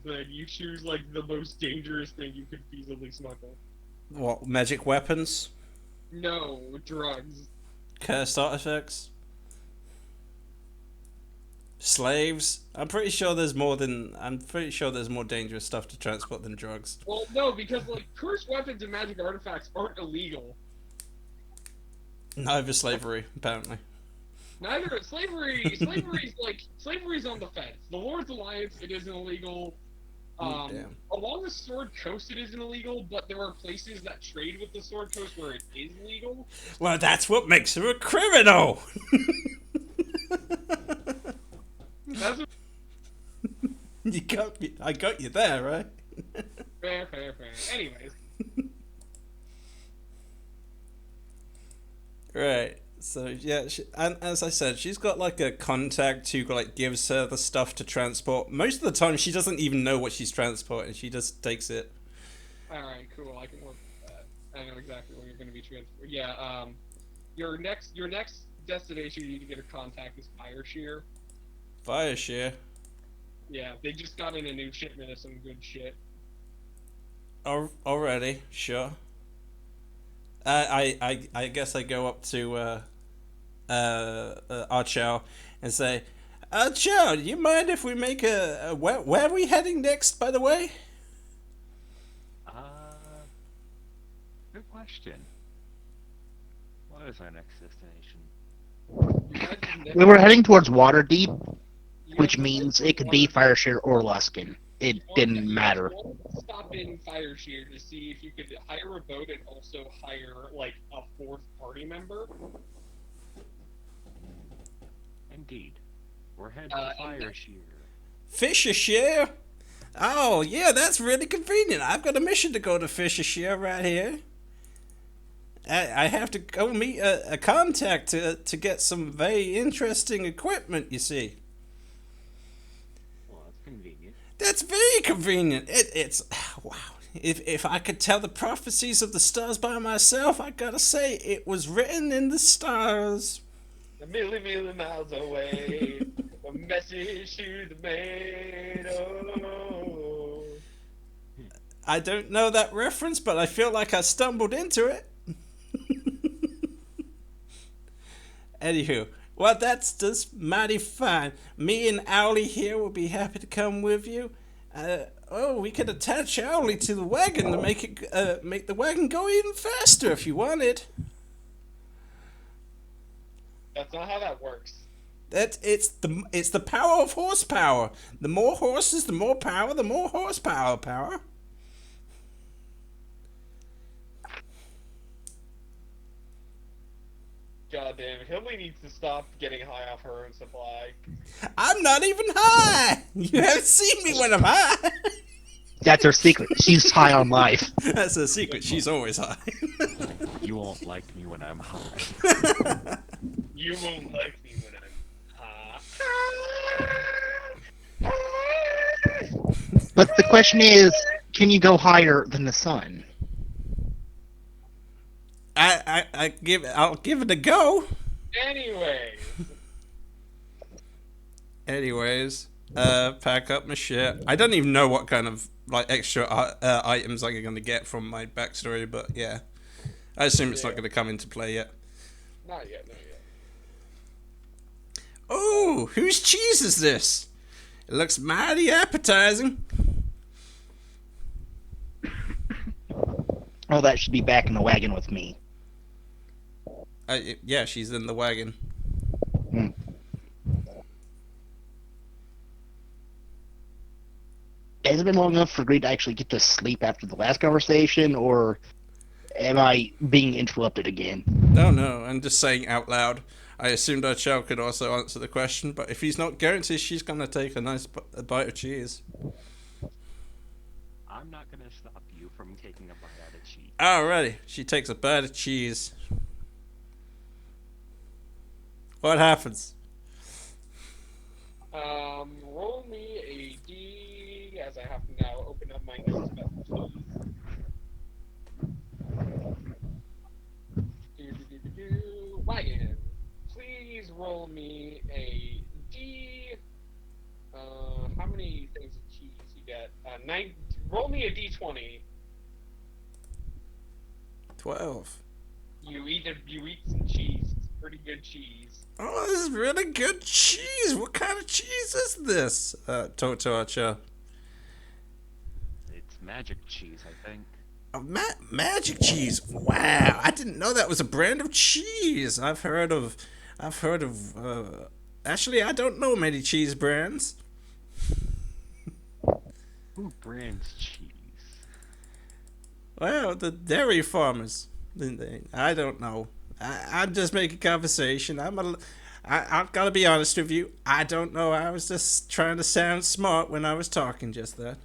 the thing. You choose like the most dangerous thing you could feasibly smuggle. What, magic weapons? No, drugs. Cursed artifacts? Slaves? I'm pretty sure there's more dangerous stuff to transport than drugs. Well, no, because like cursed weapons and magic artifacts aren't illegal. Neither slavery, apparently. Neither slavery's on the fence. The Lord's Alliance, it isn't illegal. Damn. Along the Sword Coast, it isn't illegal, but there are places that trade with the Sword Coast where it is legal. Well, that's what makes her a criminal! That's a You got me. I got you there, right? fair. Anyways, Right. So yeah, and as I said, she's got like a contact who like gives her the stuff to transport. Most of the time, she doesn't even know what she's transporting. She just takes it. all right, cool. I can work with that. I know exactly where you're going to be transferred. Yeah. Your next destination you need to get a contact is Fire Shear. Fire shear. Yeah, they just got in a new shipment of some good shit. Already, sure. I guess I go up to Archow and say, Archow, do you mind if we make where are we heading next, by the way? Good question. What is our next destination? We were heading towards Waterdeep, You which guys means want it could be Fireshare or Luskin. It didn't matter. Stop in Fire Shear to see if you could hire a boat and also hire like a fourth party member. Indeed. We're heading Uh, to and Fire that- Shear. Fisher Shear? Oh, yeah, that's really convenient. I've got a mission to go to Fisher Shear right here. I have to go meet a contact to get some very interesting equipment, you see. Well, that's convenient. That's very convenient. It's wow. If I could tell the prophecies of the stars by myself, I gotta say it was written in the stars. A million miles away, a message to the maid. Oh. I don't know that reference, but I feel like I stumbled into it. Anywho, well, that's just mighty fine. Me and Owly here will be happy to come with you. We could attach Owly to the wagon to make the wagon go even faster if you wanted. That's not how that works. It's the power of horsepower. The more horses, the more power. The more horsepower, power. God damn it. Hillary needs to stop getting high off her own supply. I'm not even high. You haven't seen me when I'm high. That's her secret. She's high on life. That's a secret. She's always high. You won't like me when I'm high. You won't like me when I'm But the question is, can you go higher than the sun? I'll give it a go. Anyways, pack up my shit. I don't even know what kind of like extra items I'm gonna get from my backstory, but yeah, I assume it's not gonna come into play yet. Not yet. Oh, whose cheese is this? It looks mighty appetizing. Oh, that should be back in the wagon with me. Yeah, she's in the wagon. Hmm. Has it been long enough for Greed to actually get to sleep after the last conversation, or am I being interrupted again? No, I'm just saying out loud. I assumed our child could also answer the question, but if he's not going to, she's gonna take a nice bite of cheese. I'm not gonna stop you from taking a bite out of cheese. Alrighty, she takes a bite of cheese. What happens? Roll me a D as I have to now open up my notes about the cheese. Wagon. Please roll me a D. How many things of cheese you got? that. Roll me a d20. 12. You eat some cheese. It's pretty good cheese. Oh, this is really good cheese. What kind of cheese is this? Talk to Archer. It's magic cheese, I think. Oh, magic cheese. Wow, I didn't know that was a brand of cheese. I've heard of. Actually, I don't know many cheese brands. Who brands cheese? Well, the dairy farmers. I don't know. I'm just making conversation. I've got to be honest with you. I don't know. I was just trying to sound smart when I was talking just then.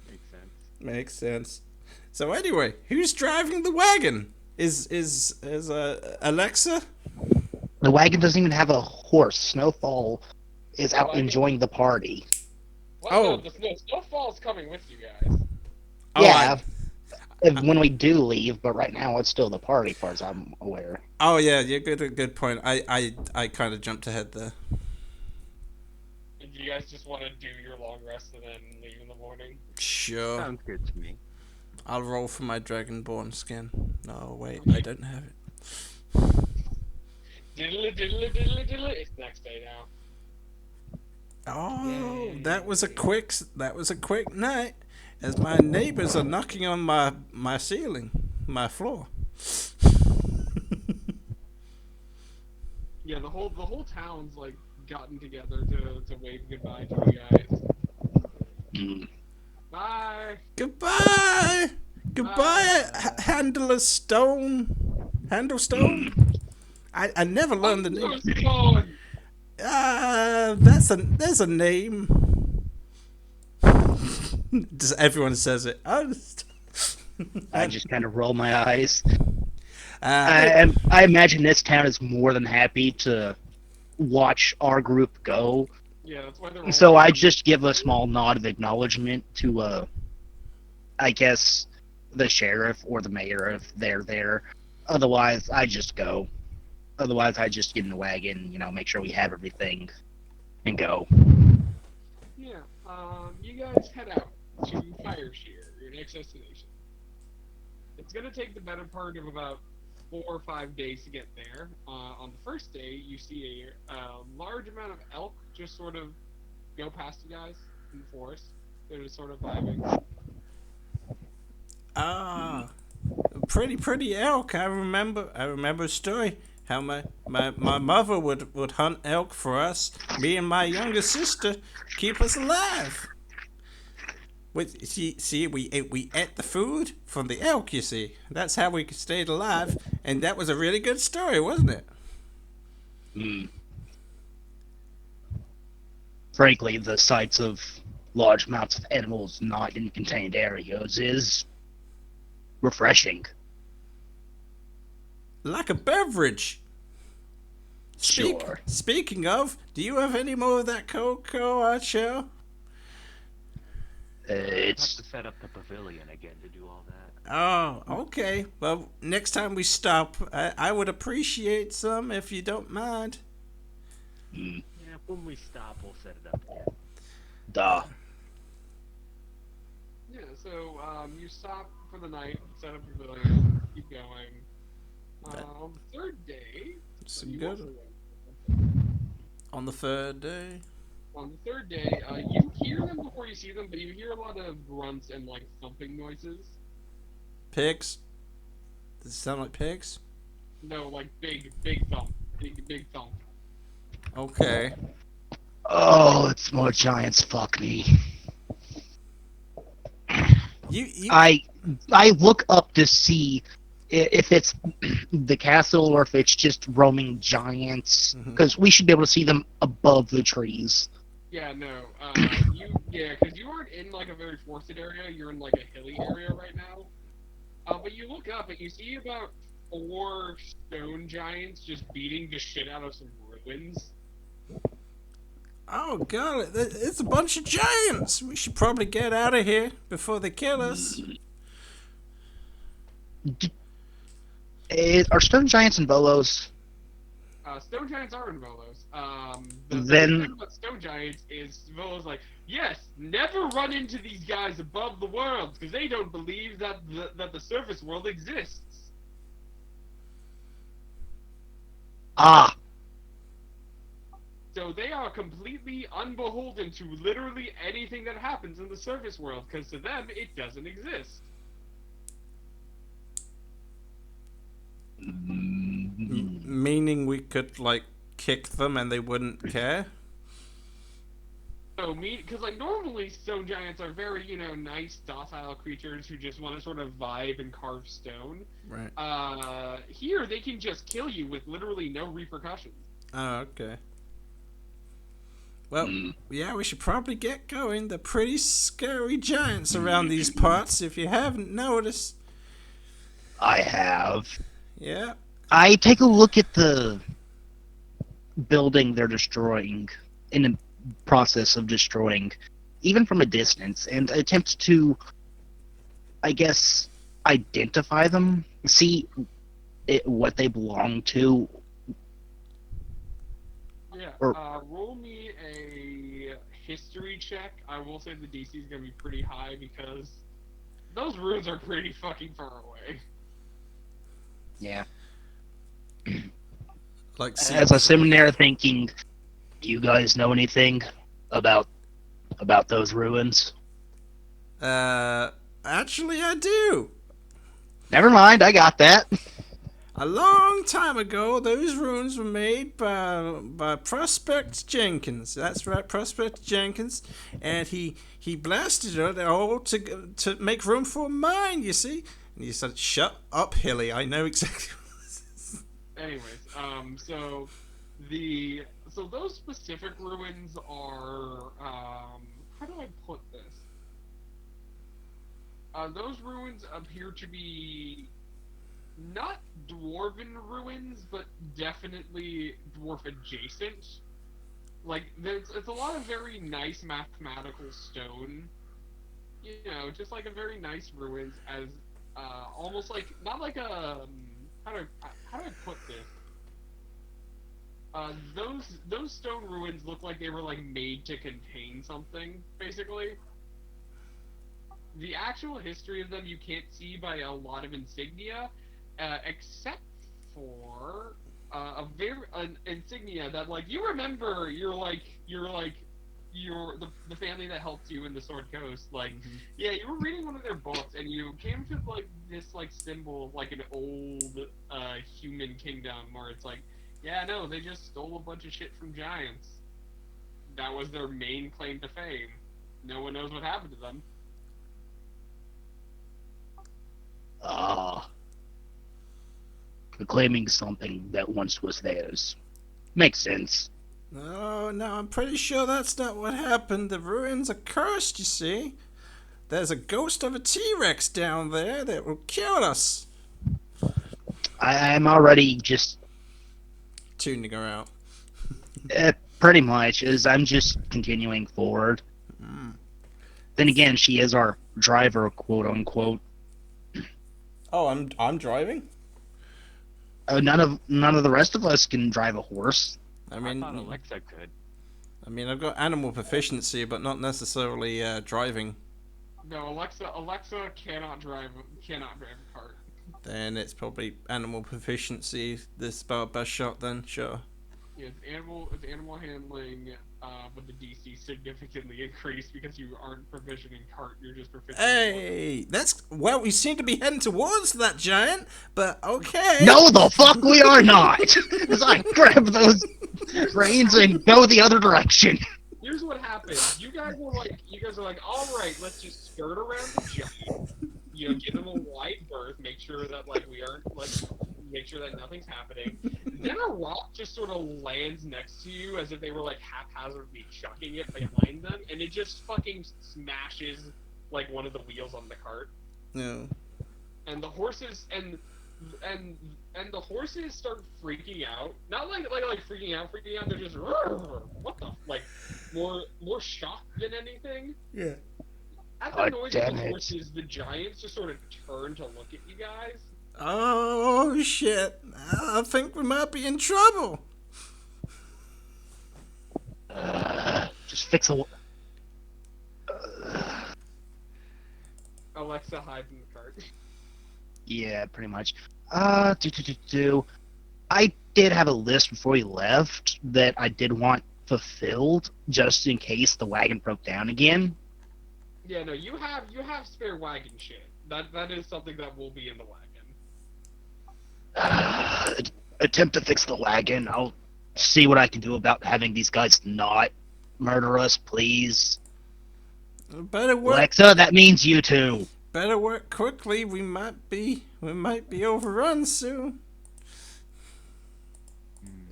Makes sense. Makes sense. So anyway, who's driving the wagon? Is Alexa? The wagon doesn't even have a horse. Snowfall is out enjoying the party. Well, no, the Snowfall's coming with you guys. Oh, Yeah, when we do leave, but right now it's still the party, as far as I'm aware. Oh yeah, you're good point. I kind of jumped ahead there. Do you guys just want to do your long rest and then leave in the morning? Sure. Sounds good to me. I'll roll for my Dragonborn skin. No, wait, I don't have it. Diddle. It's next day now. Oh, that was a quick night, as my neighbors are knocking on my ceiling, my floor. Yeah, the whole town's like gotten together to wave goodbye to you guys. Mm. Bye. Goodbye, Handler Stone. Handlestone. I never learned the name. There's a name. Just everyone says it. I just kind of roll my eyes. Uh, I imagine this town is more than happy to watch our group go. Yeah, that's why they're. So I just give a small nod of acknowledgement to, I guess, the sheriff or the mayor if they're there. Otherwise, I just go. Otherwise, I just get in the wagon, make sure we have everything, and go. Yeah, you guys head out to Fireshear, your next destination. It's gonna take the better part of about 4 or 5 days to get there. On the first day, you see a large amount of elk just sort of go past you guys in the forest. They're just sort of vibing. Pretty elk. I remember a story how my mother would hunt elk for us, me and my younger sister, keep us alive. We ate the food from the elk, you see. That's how we stayed alive, and that was a really good story, wasn't it? Mm. Frankly, the sights of large amounts of animals not in contained areas is refreshing. Like a beverage. Sure. Speaking of, do you have any more of that cocoa, Archer? I have It's to set up the pavilion again to do all that. Oh, okay. Well, next time we stop, I would appreciate some if you don't mind. Yeah, when we stop, we'll set it up again. duh. Yeah, so you stop for the night, set up your pavilion, keep going. On the third day, Some you good. also went. On the third day. On the third day, you hear them before you see them, but you hear a lot of grunts and like thumping noises. Pigs? Does it sound like pigs? No, like big thump, big thump. Okay. Oh, it's more giants. Fuck me. You I look up to see if it's the castle or if it's just roaming giants, because we should be able to see them above the trees. Yeah, no. Because you aren't in like a very forested area. You're in like a hilly area right now. But you look up and you see about 4 stone giants just beating the shit out of some ruins. Oh god, it's a bunch of giants. We should probably get out of here before they kill us. Are stone giants and bolos? Stone giants are in Volos. The Then- thing about stone giants is Volos like, yes, never run into these guys above the world because they don't believe that the surface world exists. Ah, So they are completely unbeholden to literally anything that happens in the surface world because to them it doesn't exist. Meaning we could, like, kick them and they wouldn't care? So because like normally stone giants are very nice docile creatures who just want to sort of vibe and carve stone. Right. Here they can just kill you with literally no repercussions. Oh, okay. Well, yeah, we should probably get going. They're pretty scary giants around these parts, if you haven't noticed. I have. Yeah. I take a look at the building they're destroying, in the process of destroying, even from a distance, and attempt to, I guess, identify them, see what they belong to. Yeah. Or- Roll me a history check. I will say the DC is gonna be pretty high because those ruins are pretty fucking far away. Yeah. Like, As I'm sitting there thinking, do you guys know anything about those ruins? actually, I do. Never mind, I got that. A long time ago, those ruins were made by Prospect Jenkins. That's right, Prospect Jenkins, and he blasted it all to make room for a mine. You see, and he said, "Shut up, Hilly. I know exactly." Anyways, so those specific ruins are how do I put this? Those ruins appear to be not dwarven ruins, but definitely dwarf adjacent. Like it's a lot of very nice mathematical stone. Just like a very nice ruins as almost like not like a how do I put this? Those stone ruins look like they were like made to contain something, basically. The actual history of them you can't see by a lot of insignia, except for an insignia that like you remember. The family that helped you in the Sword Coast, like, yeah, you were reading one of their books and you came to like this like symbol of like an old human kingdom where it's like, yeah, no, they just stole a bunch of shit from giants. That was their main claim to fame. No one knows what happened to them. Claiming something that once was theirs. Makes sense. No, I'm pretty sure that's not what happened. The ruins are cursed, you see. There's a ghost of a T-Rex down there that will kill us. I'm already just Tuning her out. pretty much, as I'm just continuing forward. Then again, she is our driver, quote unquote. Oh, I'm driving? None of the rest of us can drive a horse. I I thought Alexa could. I've got animal proficiency, but not necessarily driving. No, Alexa cannot drive a cart. Then it's probably animal proficiency. This about best shot. Then sure. Yeah, it's animal handling, with the DC significantly increased because you aren't proficient in cart. You're just proficient. Hey, we seem to be heading towards that giant, but okay. No, the fuck we are not! As I grab those reins and go the other direction. Here's what happens. You guys are like, all right, let's just skirt around the giant. Give them a wide berth. Make sure that make sure that nothing's happening. Then a rock just sort of lands next to you as if they were like haphazardly chucking it behind them, and it just fucking smashes like one of the wheels on the cart. No. And the horses and the horses start freaking out. Not like freaking out. They're just what the more shocked than anything. Yeah. At the noise of damn the it. horses, the giants just sort of turn to look at you guys. Oh shit! I think we might be in trouble. Just fix a. Alexa, hide in the cart. Yeah, pretty much. I did have a list before we left that I did want fulfilled, just in case the wagon broke down again. Yeah, no, you have spare wagon shit. That is something that will be in the wagon. Attempt to fix the wagon. I'll see what I can do about having these guys not murder us, please. Better work. Alexa, that means you two. Better work quickly. We might be overrun soon.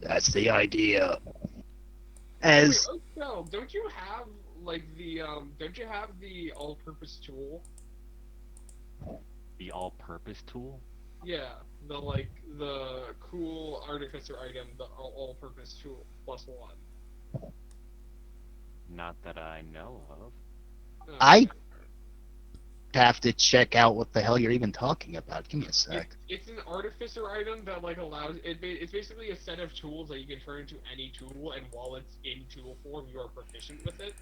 That's the idea. Wait, oh, no, don't you have the all-purpose tool? The all-purpose tool? Yeah, the cool artificer item, the all-purpose tool +1. Not that I know of. I have to check out what the hell you're even talking about. Give me a sec. It's an artificer item that allows it's basically a set of tools that you can turn into any tool, and while it's in tool form, you are proficient with it.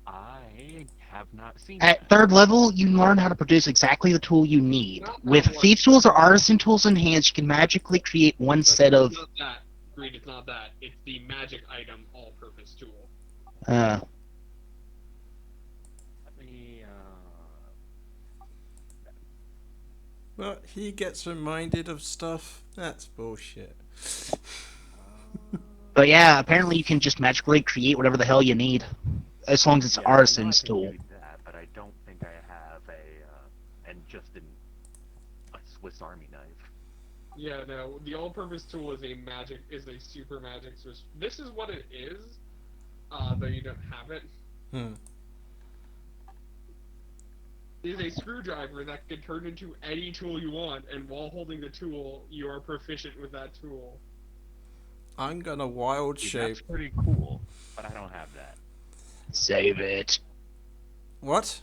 I have not seen At that. 3rd level, you learn how to produce exactly the tool you need. Not that With one. thief tools or artisan tools in hands, you can magically create one set of. It's not that. Greed, it's not that. It's the magic item all-purpose tool. Uh, Let me, Well, he gets reminded of stuff. That's bullshit. but yeah, apparently you can just magically create whatever the hell you need, as long as it's yeah, an I know I artisan's can tool. do that, but I don't think I have a Swiss Army knife. Yeah, no, the all-purpose tool is a super magic. This is what it is, though you don't have it. It is a screwdriver that can turn into any tool you want, and while holding the tool, you are proficient with that tool. I'm gonna wild Dude, shape. that's pretty cool, but I don't have that. Save it. What?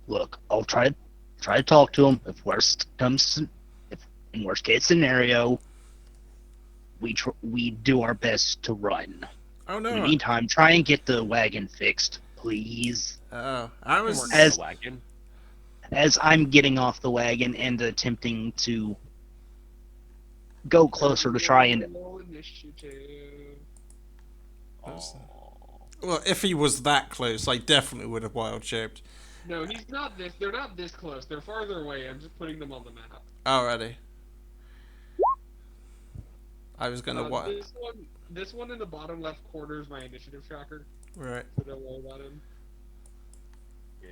Look, I'll try to talk to him. If in worst case scenario, we do our best to run. Oh In the no. meantime, try and get the wagon fixed, please. I I can was. work As- on the wagon. As I'm getting off the wagon and attempting to go closer to try and. Roll initiative. That's- Oh. Well, if he was that close, I definitely would have wild shaped. No, he's not this. They're not this close. They're farther away. I'm just putting them on the map. Alrighty. I was gonna This one in the bottom left corner is my initiative tracker, Right. so don't worry about him. Yay.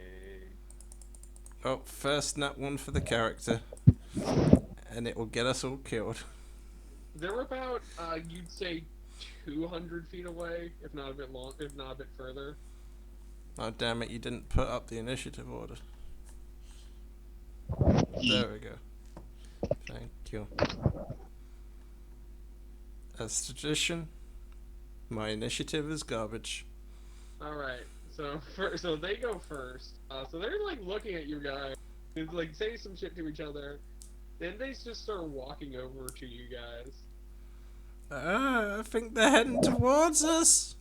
Oh, first nat one for the character, and it will get us all killed. They're about, you'd say, 200 feet away, if not a bit further. Oh damn it! You didn't put up the initiative order. There we go. Thank you. As tradition, my initiative is garbage. All right, so they go first. So they're looking at you guys, and saying some shit to each other. Then they just start walking over to you guys. I think they're heading towards us.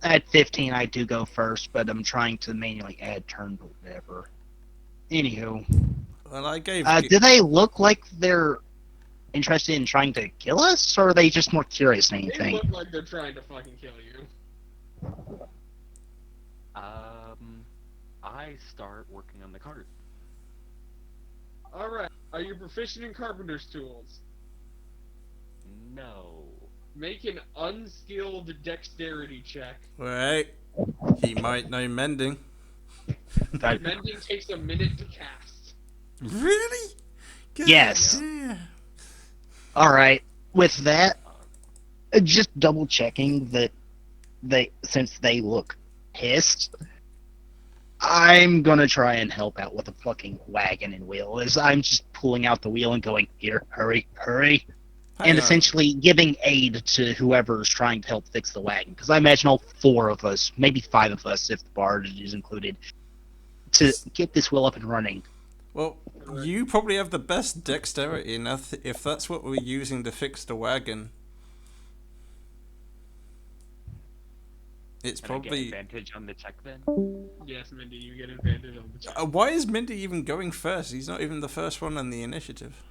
At 15, I do go first, but I'm trying to manually add turn to whatever. Anywho, Well, I gave. do they look like they're interested in trying to kill us, or are they just more curious than They anything? look like they're trying to fucking kill you. I start working on the cart. All right, are you proficient in carpenter's tools? No. Make an unskilled dexterity check. Right. He might know mending. Mending takes a minute to cast. Really? God Yes. damn. Alright, with that, just double checking that since they look pissed, I'm gonna try and help out with the fucking wagon and wheel. As I'm just pulling out the wheel and going, here, hurry, hurry. Hang And on. essentially giving aid to whoever's trying to help fix the wagon. Because I imagine all 4 of us, maybe 5 of us if the bard is included, to get this wheel up and running. Well, Alright. you probably have the best dexterity enough if that's what we're using to fix the wagon. It's Can I get probably. advantage on the check then? Yes, Mindy, you get advantage on the check. Why is Mindy even going first? He's not even the first one on the initiative.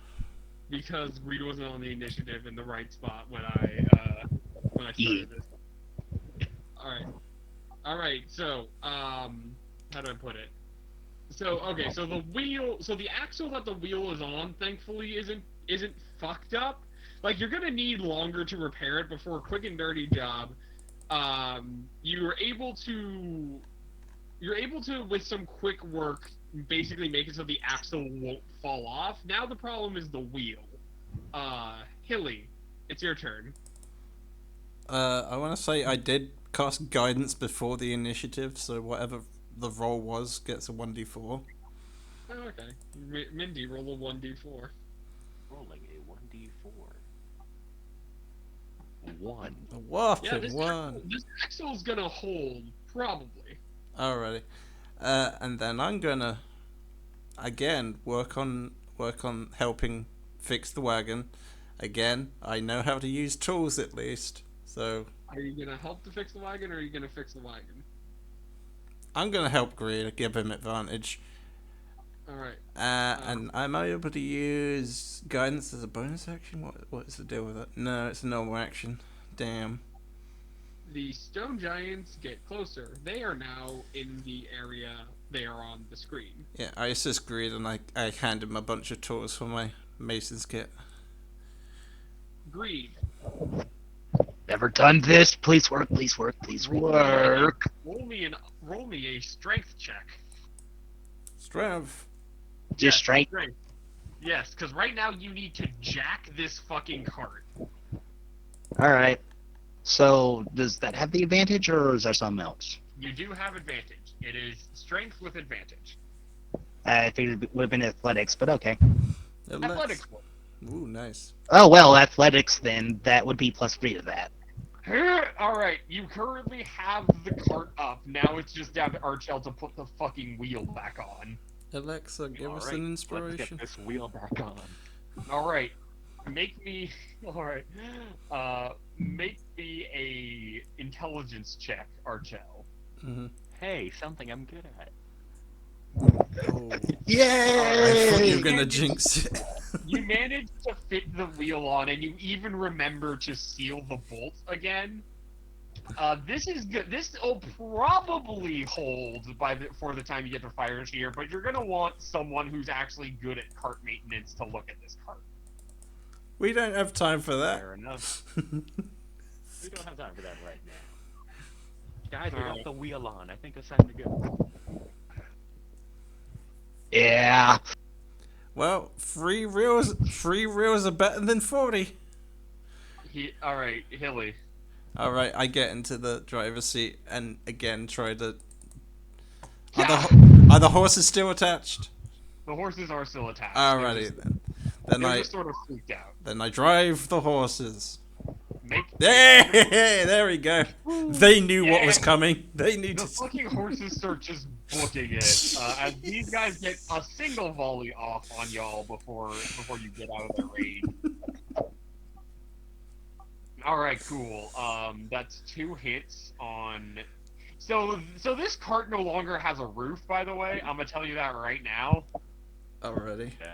Because Reed wasn't on the initiative in the right spot when I started this. Alright, so, how do I put it? So, okay, so the axle that the wheel is on, thankfully, isn't fucked up. Like, you're gonna need longer to repair it before a quick and dirty job. You're able to, with some quick work, basically make it so the axle won't fall off. Now the problem is the wheel. Hilly, it's your turn. I want to say I did cast guidance before the initiative, so whatever the roll was gets a 1d4. Oh, okay. Mindy, roll a 1d4. Rolling a 1d4. 1. A whopping Yeah, one. this axle's gonna hold, probably. Alrighty. And then I'm gonna again work on helping fix the wagon. Again, I know how to use tools at least, so Are you gonna help to fix the wagon, or are you gonna fix the wagon? I'm gonna help Greer, give him advantage. Alright. And am I able to use guidance as a bonus action? What is the deal with it? No, it's a normal action. Damn. The stone giants get closer. They are now in the area they are on the screen. Yeah, I assist Greer and I hand him a bunch of tools for my mason's kit. Greed. Never done this. Please work. Please work. Please work. Roll me a strength check. Strength. Just straight. Strength. Yes, because right now you need to jack this fucking cart. All right. So does that have the advantage, or is there something else? You do have advantage. It is strength with advantage. I figured it would have been athletics, but okay. Athletics. Ooh, nice. Oh well, athletics then. That would be +3 to that. Alright, you currently have the cart up. Now it's just down to Archel to put the fucking wheel back on. Alexa, give us Alright, an let's inspiration. get this wheel back on. Alright. Make me a intelligence check, Archel. Mm-hmm. Hey, something I'm good at. Oh. I Yay! thought you were gonna jinx it. You managed to fit the wheel on, and you even remember to seal the bolt again. This is good. This will probably hold for the time you get to fire here, but you're gonna want someone who's actually good at cart maintenance to look at this cart. We don't have time for that. Fair enough. We don't have time for that right now. Guys, we got the wheel on. I think it's time to go. Yeah. Well, 3 reels are better than 40. Alright, Hilly. Alright, I get into the driver's seat and again try to... Are the horses still attached? The horses are still attached. Alrighty then. Then They're I just sort of freaked out. then I drive the horses. Make Hey, there we go. They knew what was coming. They knew the to... fucking horses start just booking it as these guys get a single volley off on y'all before you get out of their range. Alright, cool. That's 2 hits on... So this cart no longer has a roof, by the way. I'm gonna tell you that right now. Already. Dang.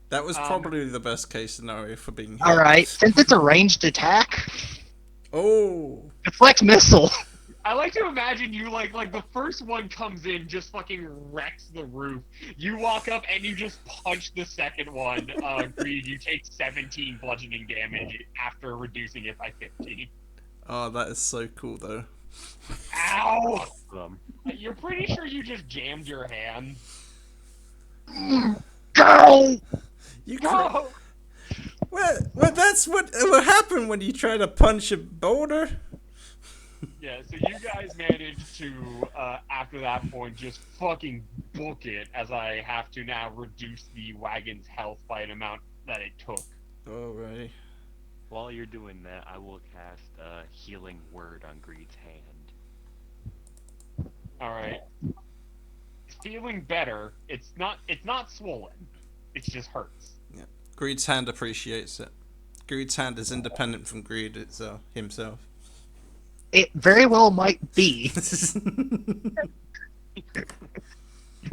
That was probably the best case scenario for being hit. All right. Since it's a ranged attack, Oh. deflect missile. I like to imagine you like the first one comes in, just fucking wrecks the roof. You walk up and you just punch the second one. Greed, you take 17 bludgeoning damage after reducing it by 15. Oh, that is so cool though. Ow! Awesome. You're pretty sure you just jammed your hand. Go! You No! Well, that's what will happen when you try to punch a boulder. Yeah, so you guys managed to, after that point, just fucking book it, as I have to now reduce the wagon's health by an amount that it took. Alrighty. While you're doing that, I will cast a healing word on Greed's hand. Alright. feeling better. It's not swollen. It just hurts. Yeah. Greed's hand appreciates it. Greed's hand is independent from Greed itself, himself. It very well might be.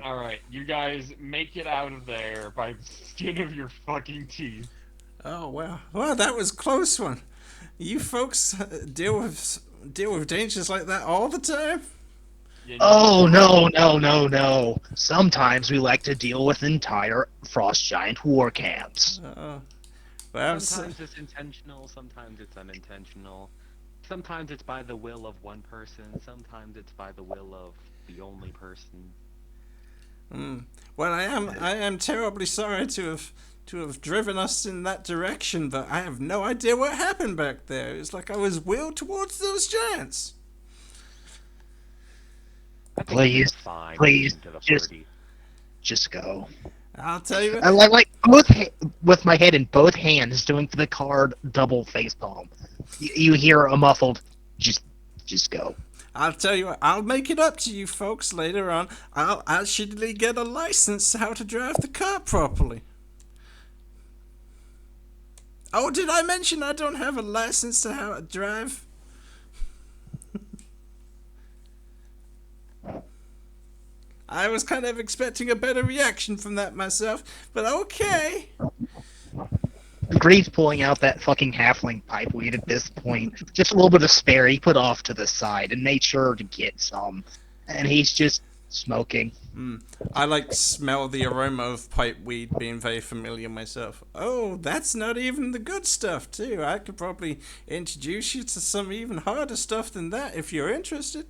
All right, you guys make it out of there by the skin of your fucking teeth. Oh wow! Well, that was a close one. You folks deal with dangers like that all the time. Yeah, Oh, no. Sometimes we like to deal with entire frost giant war camps. Well, Sometimes it's intentional, sometimes it's unintentional. Sometimes it's by the will of one person, sometimes it's by the will of the only person. Well, I am terribly sorry to have driven us in that direction, but I have no idea what happened back there. It's like I was willed towards those giants. I think Please, it's fine please, to the just- party. Just go. I'll tell you. I like with my head in both hands, doing the card double facepalm. You hear a muffled, just go. I'll tell you what, I'll make it up to you folks later on. I'll actually get a license how to drive the car properly. Oh, did I mention I don't have a license to how to drive? I was kind of expecting a better reaction from that myself, but okay. Greed's pulling out that fucking halfling pipeweed at this point. Just a little bit of spare he put off to the side and made sure to get some. And he's just smoking. I like to smell the aroma of pipe weed, being very familiar myself. Oh, that's not even the good stuff, too. I could probably introduce you to some even harder stuff than that if you're interested.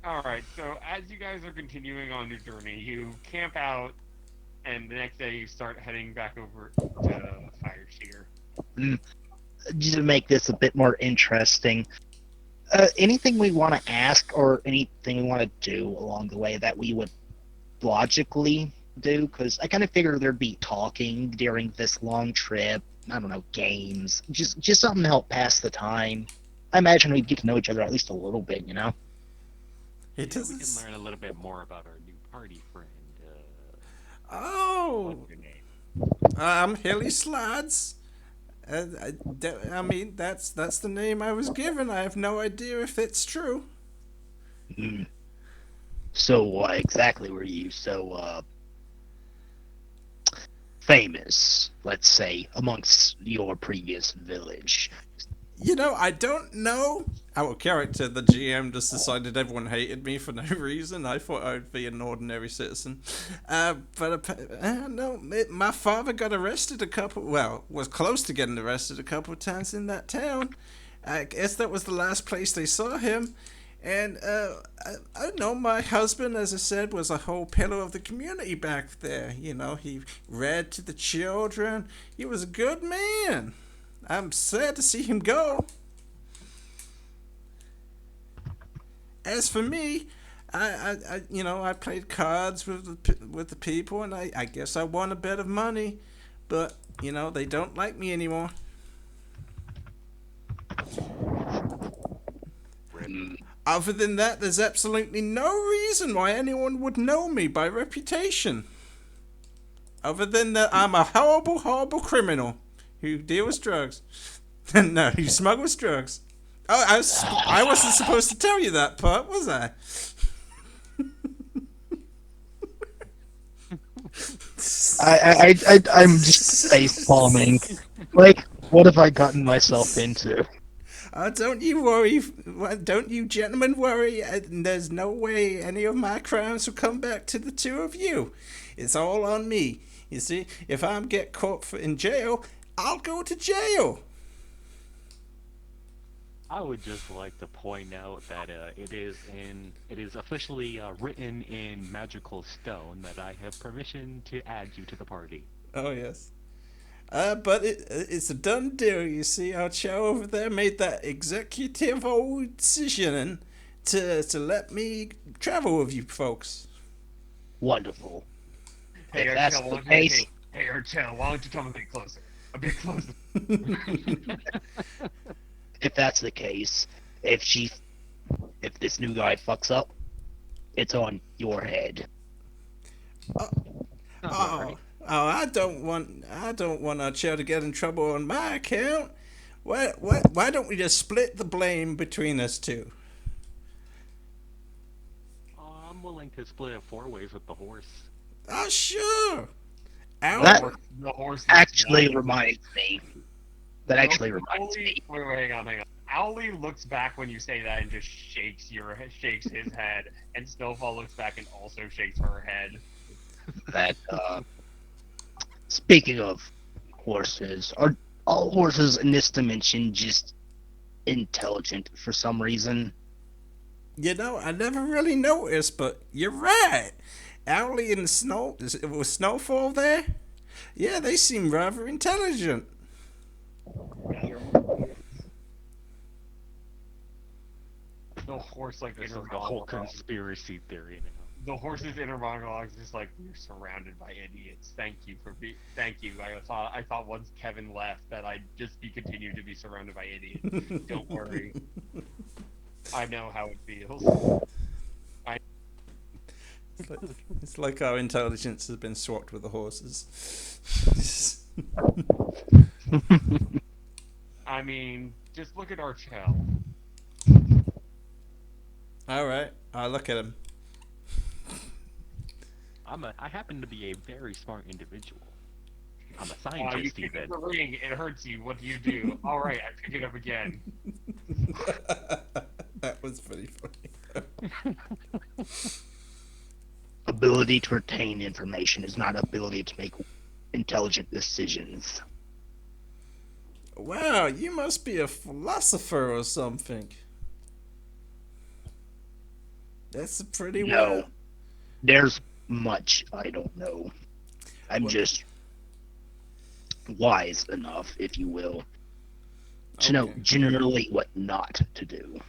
All right, so as you guys are continuing on your journey, you camp out, and the next day you start heading back over to Fire Shear. Just to make this a bit more interesting, anything we want to ask or anything we want to do along the way that we would logically do? Because I kind of figure there'd be talking during this long trip. I don't know, games, just something to help pass the time. I imagine we'd get to know each other at least a little bit, you know? It We doesn't. can learn a little bit more about our new party friend. Oh, What's your name? I'm Hilly Slides. I mean, that's the name I was given. I have no idea if it's true. So, why exactly were you so, famous, let's say, amongst your previous village? You know, I don't know. Our character, the GM, just decided everyone hated me for no reason. I thought I'd be an ordinary citizen. No, my father got arrested was close to getting arrested a couple of times in that town. I guess that was the last place they saw him. And, I know my husband, as I said, was a whole pillar of the community back there. You know, he read to the children. He was a good man. I'm sad to see him go. As for me, I played cards with the people, and I guess I won a bit of money, but they don't like me anymore. Other than that, there's absolutely no reason why anyone would know me by reputation. Other than that, I'm a horrible, horrible criminal who deals drugs. No, who smuggles drugs. Oh, I wasn't supposed to tell you that part, was I? I'm just face palming. Like, what have I gotten myself into? Don't you worry. Don't you gentlemen worry. There's no way any of my crimes will come back to the two of you. It's all on me. You see, if I get caught in jail, I'll go to jail. I would just like to point out that it is officially written in magical stone that I have permission to add you to the party. Oh yes. But it's a done deal. You see, our chow over there made that executive old decision to let me travel with you folks. Wonderful. Hey, If that's Artel, the case, hey, Artel, why don't you come a bit closer? A bit closer. if that's the case, if this new guy fucks up, it's on your head. Oh, I don't want our child to get in trouble on my account. Why don't we just split the blame between us two? I'm willing to split it 4 ways with the horse. Oh, sure. Ow. That The horse actually looks back. reminds me. That actually reminds me. Wait, hang on. Owly looks back when you say that and just shakes his head, and Snowfall looks back and also shakes her head. That speaking of horses, are all horses in this dimension just intelligent for some reason? You know, I never really noticed, but you're right. Owly and was Snowfall there? Yeah, they seem rather intelligent. The horse like this It's the whole conspiracy theory now. The horse's inner monologue is just like, "We're surrounded by idiots. Thank you. I thought once Kevin left that I'd just continue to be surrounded by idiots. Don't worry. I know how it feels." It's like our intelligence has been swapped with the horses. I mean, just look at Archel. All right, I'll look at him. I happen to be a very smart individual. I'm a You scientist, pick up even. the ring. It hurts you. What do you do? All right, I pick it up again. That was pretty funny. Ability to retain information is not ability to make intelligent decisions. Wow, you must be a philosopher or something. That's pretty No. well. There's much I don't know. I'm just wise enough, if you will, to know Okay. generally what not to do.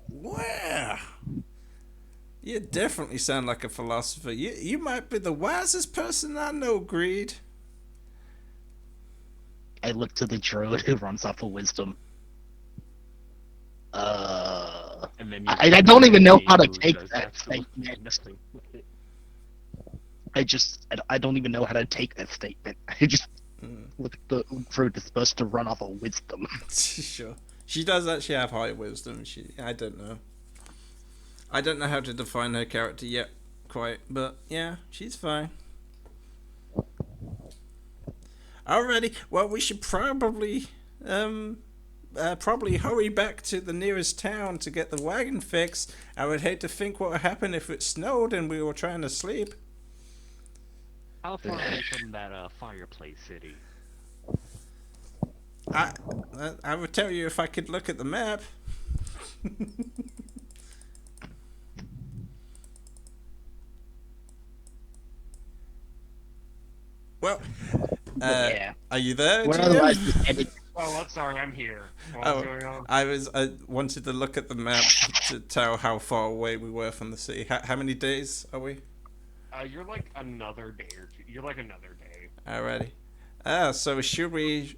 Wow. You definitely sound like a philosopher. You might be the wisest person I know, Greed. I look to the druid who runs off of wisdom. And then I don't even know how to who take does that absolutely statement. nothing with it. I don't even know how to take that statement. I just look at the fruit is supposed to run off of wisdom. Sure. She does actually have high wisdom. I don't know. I don't know how to define her character yet, quite. But yeah, she's fine. Alrighty. Well, we should probably hurry back to the nearest town to get the wagon fixed. I would hate to think what would happen if it snowed and we were trying to sleep. How far away from that fireplace city? I would tell you if I could look at the map. Well, Yeah. are you there, We're GM? otherwise just headed. Oh, sorry, I'm here. What's Oh, going on? I wanted to look at the map to tell how far away we were from the city. How many days are we? You're like another day or two. You're like another day. Alrighty. So should we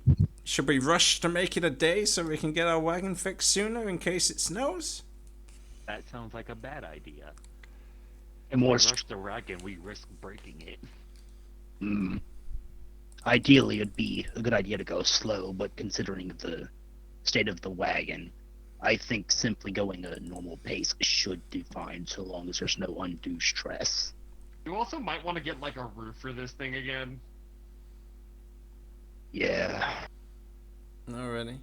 rush to make it a day so we can get our wagon fixed sooner in case it snows? That sounds like a bad idea. If And we more rush the wagon, we risk breaking it. Ideally, it'd be a good idea to go slow, but considering the state of the wagon, I think simply going at a normal pace should do fine, so long as there's no undue stress. You also might want to get like a roof for this thing again. Yeah. Alrighty.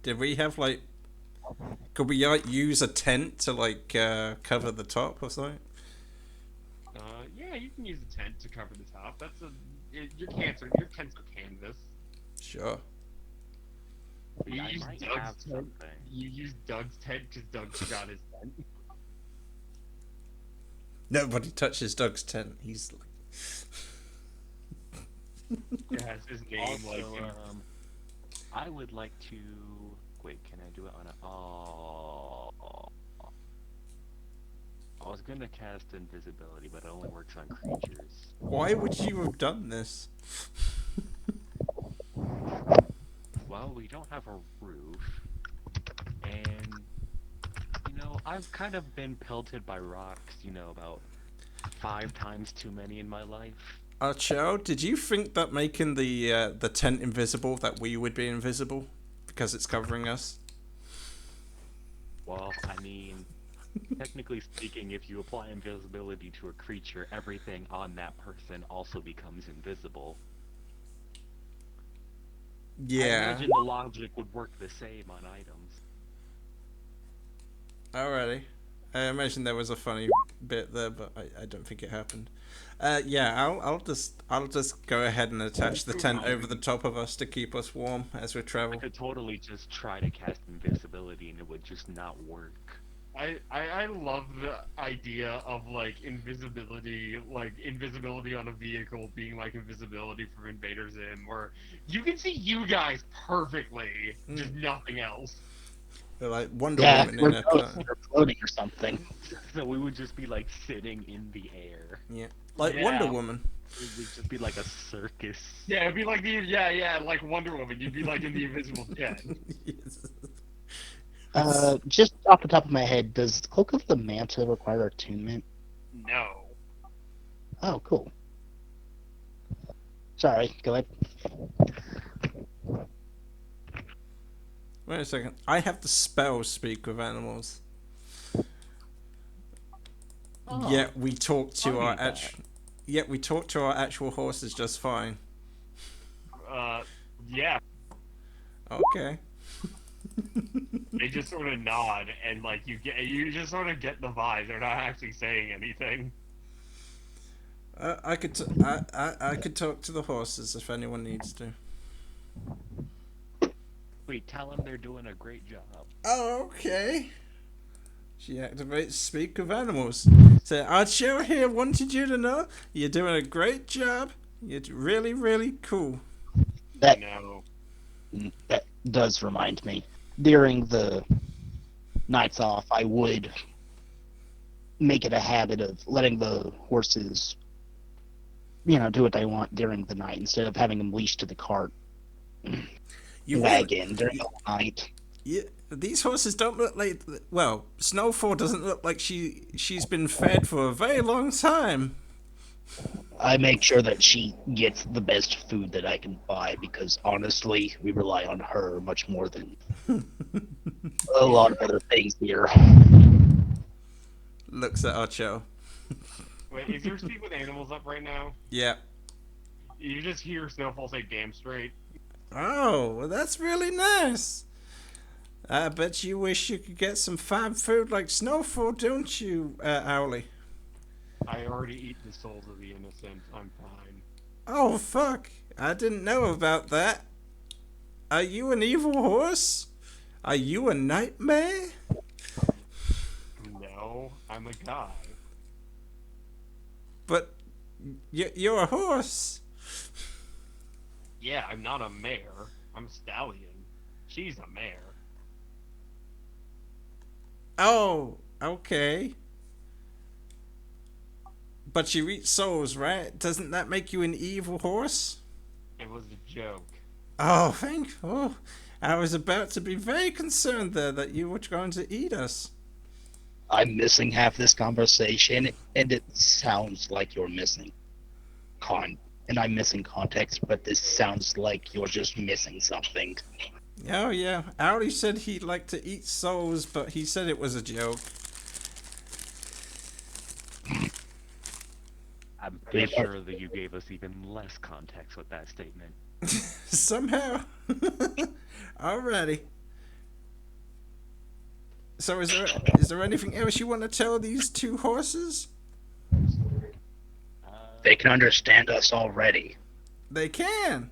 Did we have like? Could we like use a tent to like cover the top or something? Yeah, you can use a tent to cover the top. Your tents are canvas. Sure. You I use might Doug's have tent. something. You use Doug's tent because Doug forgot his tent. Nobody touches Doug's tent. He's like. It has his name Also, like. I would like to. Wait, can I do it on a? Oh. I was gonna cast invisibility, but it only works on creatures. Why would you have done this? Well, we don't have a roof, and you know, I've kind of been pelted by rocks, about 5 times too many in my life. Archo, did you think that making the tent invisible, that we would be invisible because it's covering us? Well, I mean, technically speaking, if you apply invisibility to a creature, everything on that person also becomes invisible. I Yeah. imagine the logic would work the same on items. Alrighty. I imagine there was a funny bit there, but I don't think it happened. Yeah, I'll just go ahead and attach the tent over the top of us to keep us warm as we I travel. could totally just try to cast invisibility and it would just not work. I love the idea of like invisibility on a vehicle being like invisibility from invaders in, where you can see you guys perfectly, just nothing else. They're like Wonder Yeah, Woman we're in a ghosts car. or floating or something. So we would just be like sitting in the air. Yeah, like Yeah. Wonder Woman. It would just be like a circus. Yeah, it'd be like like Wonder Woman. You'd be like in the invisible jet. Yes. Just off the top of my head, does Cloak of the Manta require attunement? No. Oh, cool. Sorry, go ahead. Wait a second. I have the spell speak with animals. Oh, Yet we talk to our funny that. Yet we talk to our actual horses just fine. Yeah. Okay. They just sort of nod, and like you just sort of get the vibe. They're not actually saying anything. I could talk to the horses if anyone needs to. Wait, tell them they're doing a great job. Oh, okay. She activates speak with animals. So Archer here wanted you to know you're doing a great job. You're really, really cool. That No. that does remind me. During the nights off, I would make it a habit of letting the horses, do what they want during the night instead of having them leashed to the cart You wagon during the night. Yeah, these horses don't look like. Well, Snowfall doesn't look like she's been fed for a very long time. I make sure that she gets the best food that I can buy because honestly, we rely on her much more than a lot of other things here. Looks at Archo. Wait, is your speak with animals up right now? Yeah. You just hear Snowfall say "damn straight." Oh, well, that's really nice. I bet you wish you could get some fine food like Snowfall, don't you, Owly? I already eat the souls of the innocent. I'm fine. Oh, fuck. I didn't know about that. Are you an evil horse? Are you a nightmare? No, I'm a guy. But you're a horse. Yeah, I'm not a mare. I'm a stallion. She's a mare. Oh, okay. But you eat souls, right? Doesn't that make you an evil horse? It was a joke. Oh, thank. Oh, I was about to be very concerned there that you were going to eat us. I'm missing half this conversation, and it sounds like you're missing and I'm missing context, but this sounds like you're just missing something. Oh yeah, Owly said he'd like to eat souls, but he said it was a joke. I'm pretty sure that you gave us even less context with that statement. Somehow. Alrighty. So is there anything else you want to tell these two horses? They can understand us already. They can.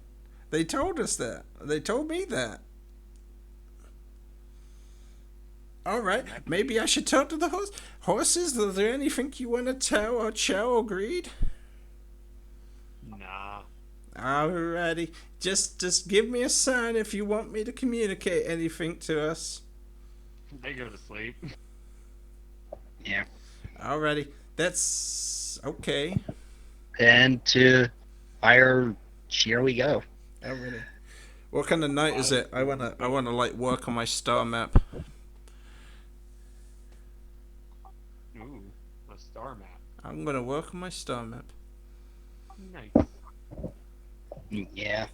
They told us that. They told me that. Alright, maybe I should talk to the horses. Is there anything you want to tell or Cho or Greed? Nah. Alrighty. Just give me a sign if you want me to communicate anything to us. They go to sleep. Yeah. Alrighty. That's okay. And to fire, here we go. Alrighty. What kind of night is it? I wanna like work on my star map. star map. I'm gonna work on my star map. Nice. Yeah.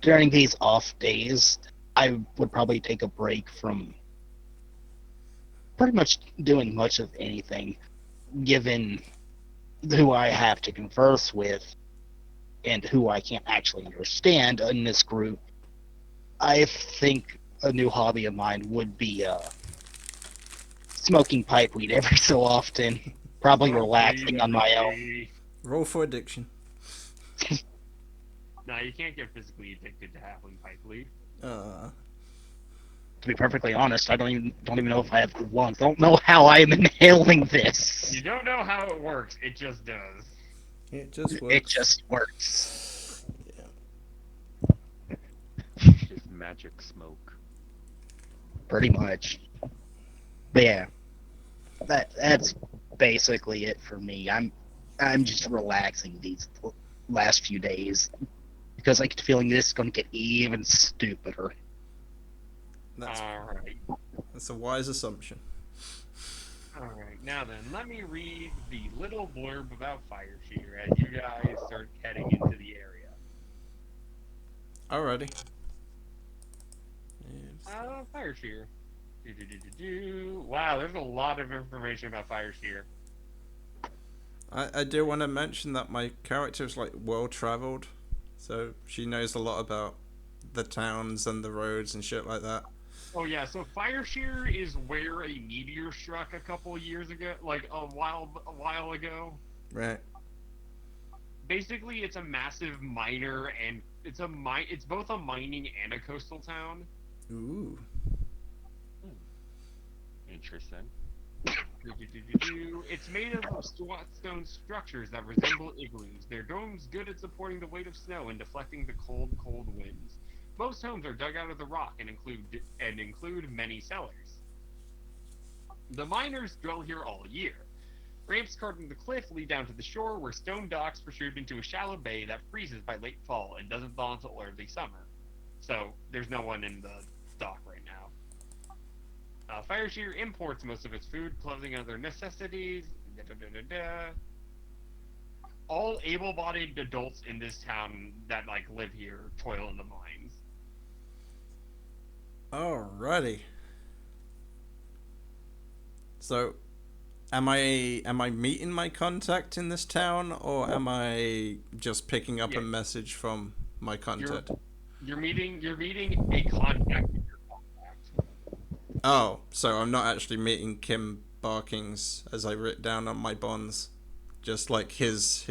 During these off days, I would probably take a break from pretty much doing much of anything, given who I have to converse with and who I can't actually understand in this group. I think a new hobby of mine would be smoking pipe weed every so often, probably relaxing on my own. Roll for addiction. No, you can't get physically addicted to halfling pipe leaf. To be perfectly honest, I don't even know if I have lungs. I don't know how I am inhaling this. You don't know how it works. It just does. It just works. It just works. Just magic smoke. Pretty much. But yeah, that's basically it for me. I'm just relaxing these last few days because I get the feeling this is going to get even stupider. Alright. That's a wise assumption. Alright, now then, let me read the little blurb about Fireshear as you guys start heading into the area. Alrighty. Fireshear. Wow, there's a lot of information about Fireshear. I do want to mention that my character is like well traveled, so she knows a lot about the towns and the roads and shit like that. Oh yeah, so Fireshear is where a meteor struck a couple years ago, like a while ago. Right. Basically, it's a massive miner, and it's both a mining and a coastal town. Ooh. Interesting. It's made up of stone structures that resemble igloos. Their domes good at supporting the weight of snow and deflecting the cold winds. Most homes are dug out of the rock and include many cellars. The miners dwell here all year. Ramps carved in the cliff lead down to the shore, where stone docks protrude into a shallow bay that freezes by late fall and doesn't thaw until early summer. So there's no one in the dock right now. Fireshear imports most of its food, clothing, and other necessities. All able-bodied adults in this town that live here toil in the mines. Alrighty. So, am I meeting my contact in this town, or am I just picking up a message from my contact? You're meeting a contact with your contact. Oh, so I'm not actually meeting Kim Barkings as I wrote down on my bonds, just like his.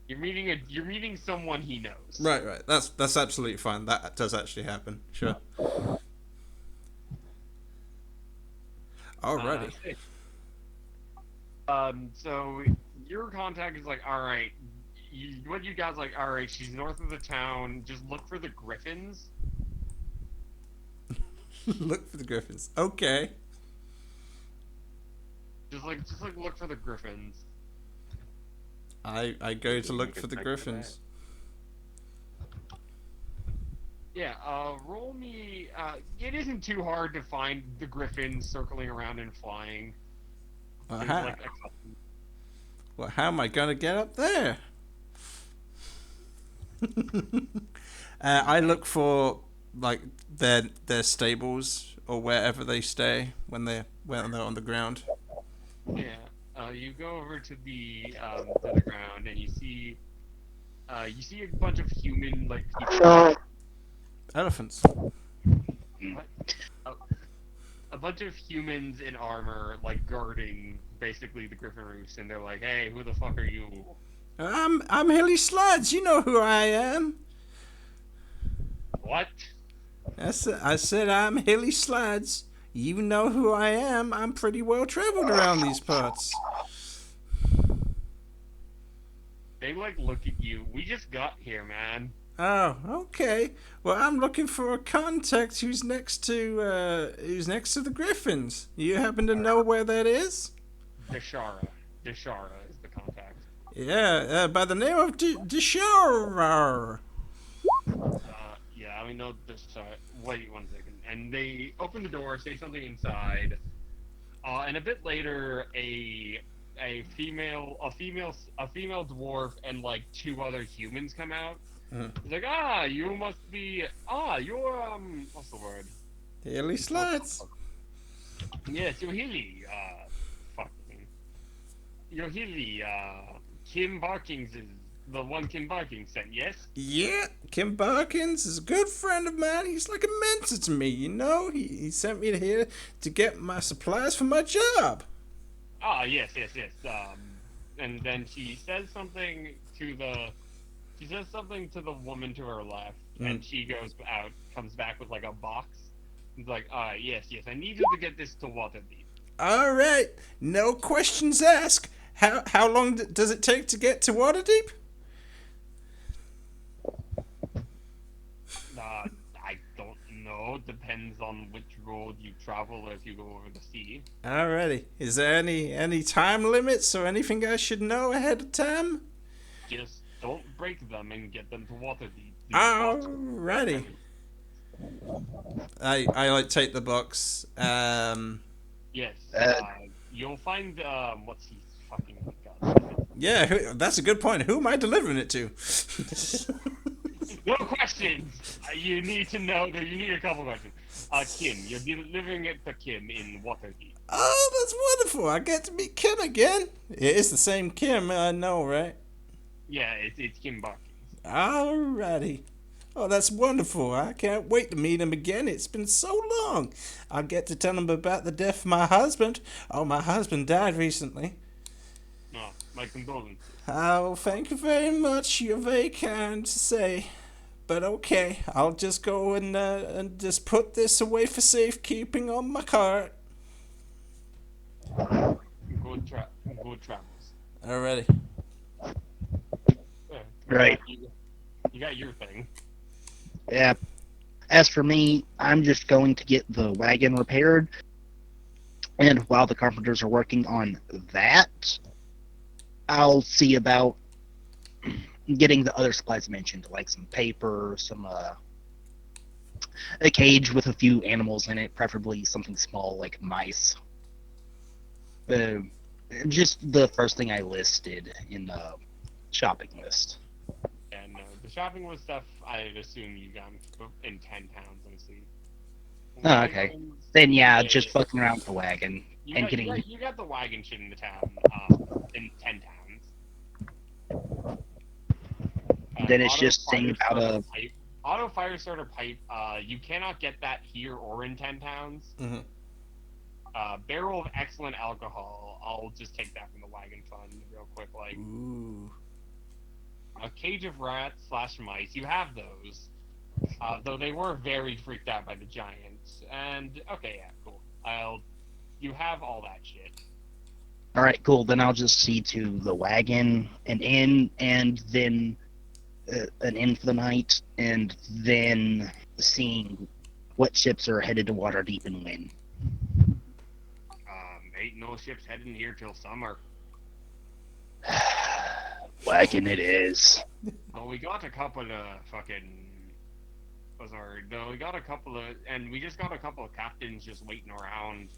You're meeting someone he knows. Right. That's absolutely fine. That does actually happen. Sure. Alrighty. So your contact is like, all right. What you guys like? All right, she's north of the town. Just look for the griffins. Look for the griffins. Okay. Just look for the griffins. I go to look for the griffins. Yeah, roll me, it isn't too hard to find the griffins circling around and flying. Well, how am I gonna get up there? I look for their stables or wherever they stay when they're on the ground. Yeah, you go over to the ground and you see a bunch of human people. Elephants. What? A bunch of humans in armor guarding basically the griffin roost, and they're like, "Hey, who the fuck are you?" I'm Hilly Slides. You know who I am. What? I said I'm Hilly Slides. You know who I am. I'm pretty well traveled around these parts. They look at you. We just got here, man. Oh, okay. Well, I'm looking for a contact who's next to the griffins. You happen to know where that is? Deshara is the contact. Yeah, by the name of Deshara. Yeah, I mean, no, wait 1 second. And they open the door, say something inside. And a bit later, a female dwarf and like 2 other humans come out. Mhm. He's like, you must be, you're what's the word? Hilly Slides. Yes, you're Hilly. Fucking, you're Hilly. Kim Barkings is the one Kim Barkings sent. Yes. Yeah, Kim Barkins is a good friend of mine. He's like a mentor to me, you know? He sent me here to get my supplies for my job. Yes. And then she says something to the woman to her left, and she goes out, comes back with like a box. He's like, yes, I need you to get this to Waterdeep. All right, no questions asked. How long does it take to get to Waterdeep? I don't know. Depends on which road you travel or if you go over the sea. Alrighty. Is there any time limits or anything I should know ahead of time? Just don't break them and get them to Waterdeep. Alrighty. I like take the box. Yes. You'll find what's his fucking god. Yeah, that's a good point. Who am I delivering it to? No questions. You need to know. You need a couple questions. Kim, you're delivering it to Kim in Waterdeep. Oh, that's wonderful. I get to meet Kim again. It is the same Kim, I know, right? Yeah, it's Kim Barkins. Alrighty. Oh, that's wonderful. I can't wait to meet him again. It's been so long. I'll get to tell him about the death of my husband. Oh, my husband died recently. No, my condolences. Oh, thank you very much. You're very kind to say. But okay, I'll just go and just put this away for safekeeping on my cart. Good travels. Alrighty. Yeah, Right. You got your thing. Yeah. As for me, I'm just going to get the wagon repaired. And while the carpenters are working on that, I'll see about getting the other supplies mentioned, like some paper, a cage with a few animals in it, preferably something small like mice. Just the first thing I listed in the shopping list. And the shopping list stuff, I'd assume you got in 10 pounds, I see. Oh, okay. Then yeah, just fucking around with the wagon and getting. You got the wagon shit in the town in 10 towns. Then it's just saying about auto fire starter pipe. You cannot get that here or in 10 towns. Mm-hmm. Barrel of excellent alcohol. I'll just take that from the wagon fund real quick. Like Ooh. a cage of rats / mice. You have those. Though they were very freaked out by the giants. And okay, yeah, cool. You have all that shit. All right, cool. Then I'll just see to the wagon, an inn, and then an inn for the night, and then seeing what ships are headed to Waterdeep and when. Ain't no ships heading here till summer. Wagon it is. Well, we got a couple of fucking. We got a couple of, and we just got a couple of captains just waiting around,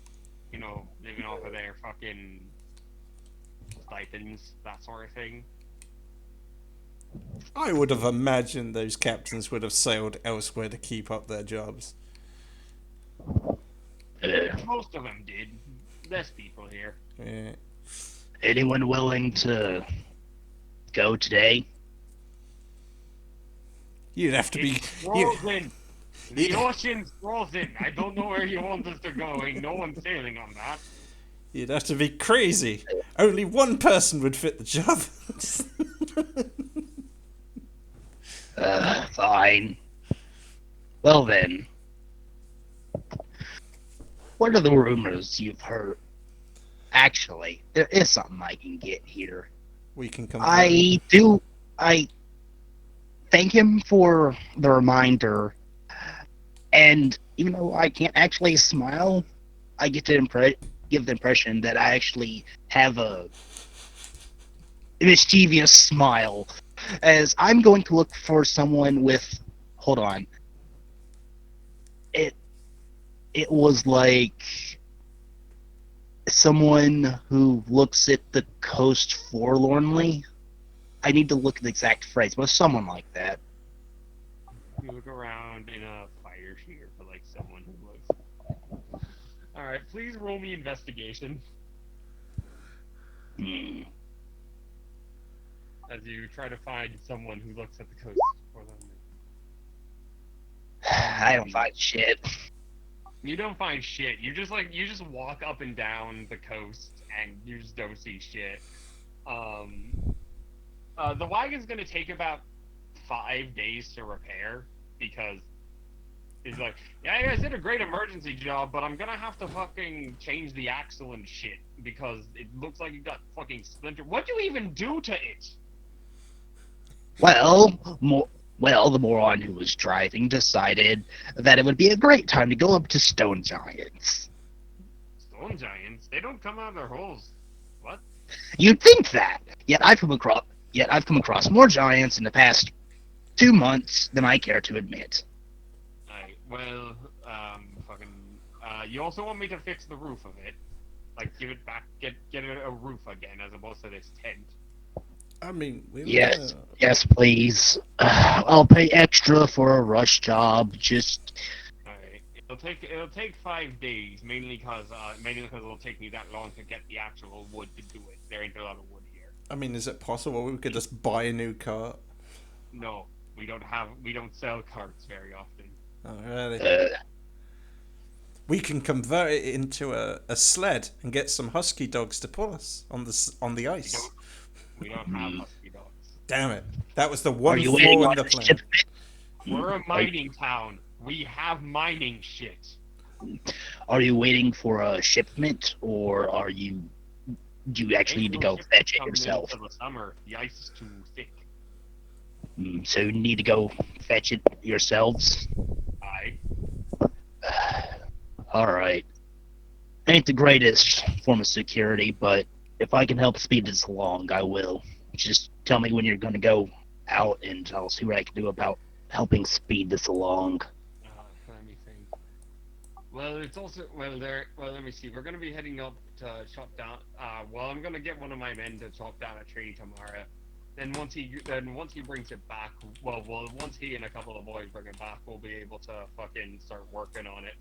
living off of their fucking stipends, that sort of thing. I would have imagined those captains would have sailed elsewhere to keep up their jobs. Most of them did. Less people here. Yeah. Anyone willing to go today? You'd have to be. It's frozen. The ocean's frozen. I don't know where you want us to go. Ain't no one sailing on that. You'd have to be crazy. Only one person would fit the job. Fine. Well then. What are the rumors you've heard? Actually, there is something I can get here. We can come. I thank him for the reminder, and even though I can't actually smile, I get to give the impression that I actually have a mischievous smile, as I'm going to look for someone with. Hold on. It was like someone who looks at the coast forlornly. I need to look at the exact phrase, but someone like that. You look around in a fire shear for like someone who looks. All right, please roll me investigation as you try to find someone who looks at the coast forlornly. I don't find shit. You don't find shit. You just walk up and down the coast and you just don't see shit. The wagon's gonna take about 5 days to repair because he's like, yeah, you guys did a great emergency job, but I'm gonna have to fucking change the axle and shit because it looks like you got fucking splintered. What'd you even do to it? Well, the moron who was driving decided that it would be a great time to go up to stone giants. Stone giants? They don't come out of their holes. What? You'd think that, yet I've come across more giants in the past 2 months than I care to admit. Alright, well, you also want me to fix the roof of it? Like, give it back, get it a roof again, as opposed to this tent. I mean, Yes, please. I'll pay extra for a rush job. Just Alright, it'll take 5 days, mainly because it'll take me that long to get the actual wood to do it. There ain't a lot of wood here. I mean, is it possible we could just buy a new cart? No, we don't sell carts very often. Alrighty. We can convert it into a sled and get some husky dogs to pull us on the ice. We don't have husky dogs. Damn it! That was the one are you flaw waiting in on the a plan. shipment? We're a mining town. We have mining shit. Are you waiting for a shipment, or do you actually need to go fetch it yourself? For the summer, the ice is too thick. So you need to go fetch it yourselves? Aye. Alright. Ain't the greatest form of security, but if I can help speed this along, I will. Just tell me when you're going to go out, and I'll see what I can do about helping speed this along. Let me think. Well, it's also let me see. We're gonna be heading up to chop down. I'm gonna get one of my men to chop down a tree tomorrow. Then once he brings it back, once he and a couple of boys bring it back, we'll be able to fucking start working on it.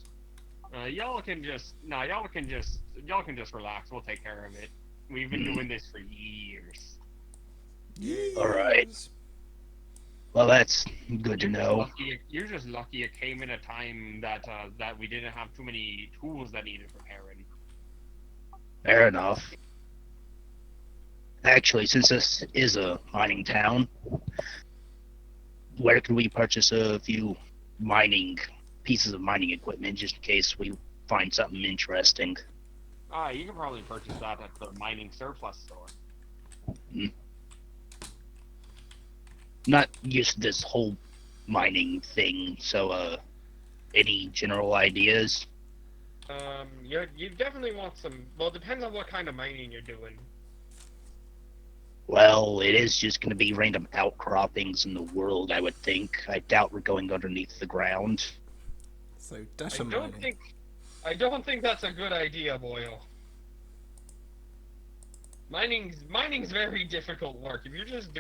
Y'all can just relax. We'll take care of it. We've been doing this for years. Alright. Well, that's good to know. You're just lucky it came in a time that we didn't have too many tools that needed repairing. Fair enough. Actually, since this is a mining town, where can we purchase a few pieces of mining equipment just in case we find something interesting? You can probably purchase that at the mining surplus store. Not used to this whole mining thing, so any general ideas? You definitely want some. Well, it depends on what kind of mining you're doing. Well, it is just going to be random outcroppings in the world, I would think. I doubt we're going underneath the ground. So dash mining. I don't think that's a good idea, Boyle. Mining's very difficult work. If you're just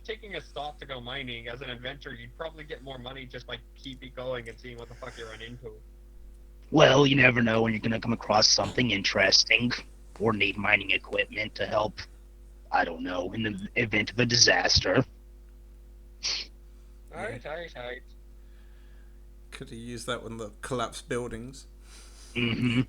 taking a stop to go mining as an adventurer, you'd probably get more money just by keeping going and seeing what the fuck you run into. Well, you never know when you're going to come across something interesting or need mining equipment to help, I don't know, in the event of a disaster. Alright. Could have used that on the collapsed buildings. Mm-hmm.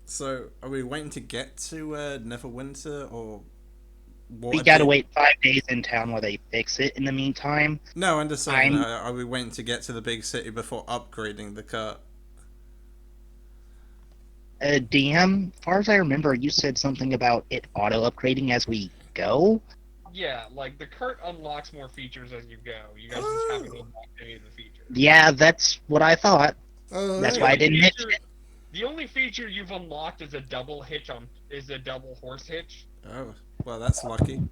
So, are we waiting to get to Neverwinter, or what? We gotta wait 5 days in town while they fix it in the meantime. No, I'm just saying, are we waiting to get to the big city before upgrading the cart? DM, as far as I remember, you said something about it auto-upgrading as we go? Yeah, like the cart unlocks more features as you go. You guys just haven't unlocked any of the features. Yeah, that's what I thought. That's why I didn't mention it. The only feature you've unlocked is a double horse hitch. Oh, well, that's lucky.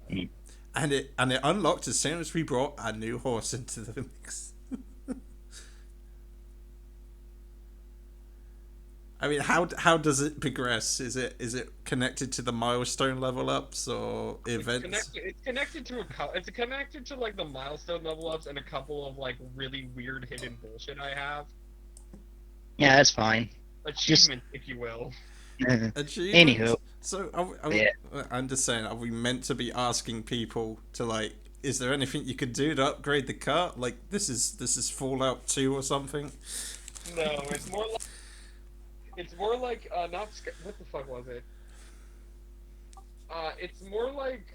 And it unlocked as soon as we brought a new horse into the mix. I mean, how does it progress? Is it connected to the milestone level ups or events? It's connected to it's connected to like the milestone level ups and a couple of like really weird hidden bullshit I have. Yeah, that's fine. Just Achievement, if you will. Achievements. anywho, So yeah. I'm just saying, are we meant to be asking people to like? Is there anything you could do to upgrade the cart? Like this is Fallout 2 or something? No, it's more like not what the fuck was it? It's more like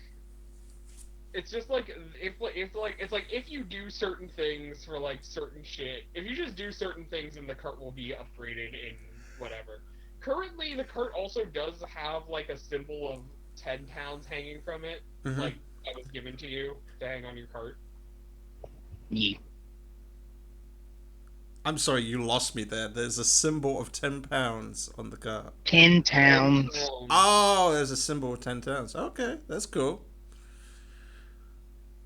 it's just like if like it's like if you do certain things for like certain shit, if you just do certain things, then the cart will be upgraded in whatever. Currently, the cart also does have like a symbol of 10 pounds hanging from it, Mm-hmm. like that was given to you to hang on your cart. Yeah. I'm sorry, you lost me there. There's a symbol of £10 on the cart. 10 10 towns. pounds. Oh, there's a symbol of £10. Okay, that's cool.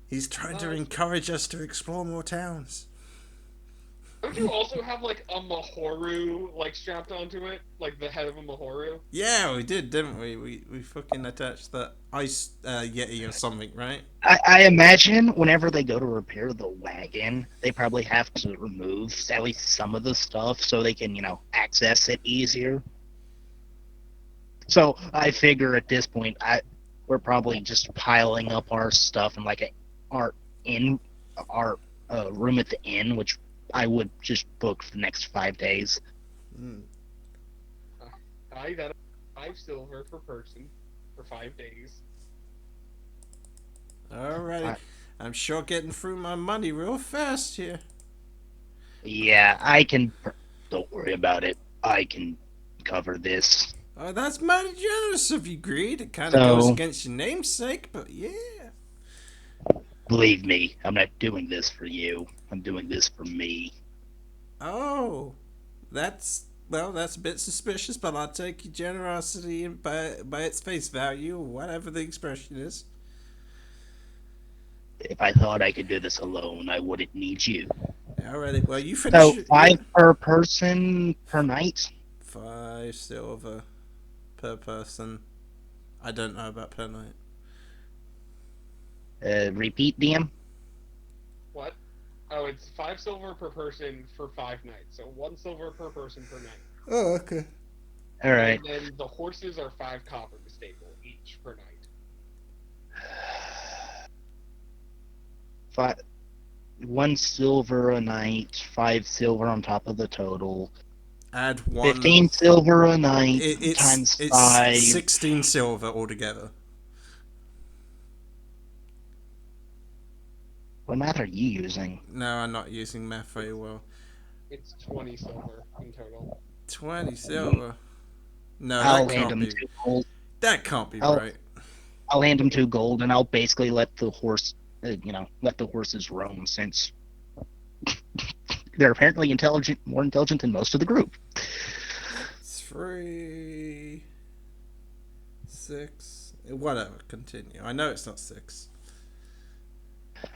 He's trying to encourage us to explore more towns. Don't you also have like a Mahoru like strapped onto it, like the head of a Mahoru? Yeah, we did, didn't we? We fucking attached that ice yeti or something, right? I imagine whenever they go to repair the wagon, they probably have to remove at least some of the stuff so they can, access it easier. So I figure at this point, we're probably just piling up our stuff in like our in our room at the inn, which I would just book for the next 5 days. Mm. I that 5 silver per person for 5 days. Alrighty. Uh, I'm sure getting through my money real fast here. Yeah, I can. Don't worry about it. I can cover this. Oh, that's mighty generous of you, Greed. It kind of goes So against your namesake, but yeah. believe me, I'm not doing this for you. I'm doing this for me. Oh, that's that's a bit suspicious, but I'll take your generosity by its face value, whatever the expression is. If I thought I could do this alone, I wouldn't need you. Alrighty, well you finish. So 5 per person per night. 5 silver per person. I don't know about per night. Repeat, DM. What? Oh, it's 5 silver per person for 5 nights. So 1 silver per person per night. Oh, okay. All right. And then the horses are 5 copper to stable each per night. 1 silver a night. 5 silver on top of the total. Add one. 15 silver a night It's times it's 5. 16 silver altogether. What math are you using? No, I'm not using math very well. It's 20 silver in total. 20 silver. No, I'll that hand can't him be. 2 gold. That can't be I'll- right. I'll hand him 2 gold, and I'll basically let the horse, let the horses roam since they're apparently more intelligent than most of the group. 3, 6, whatever. Continue. I know it's not 6.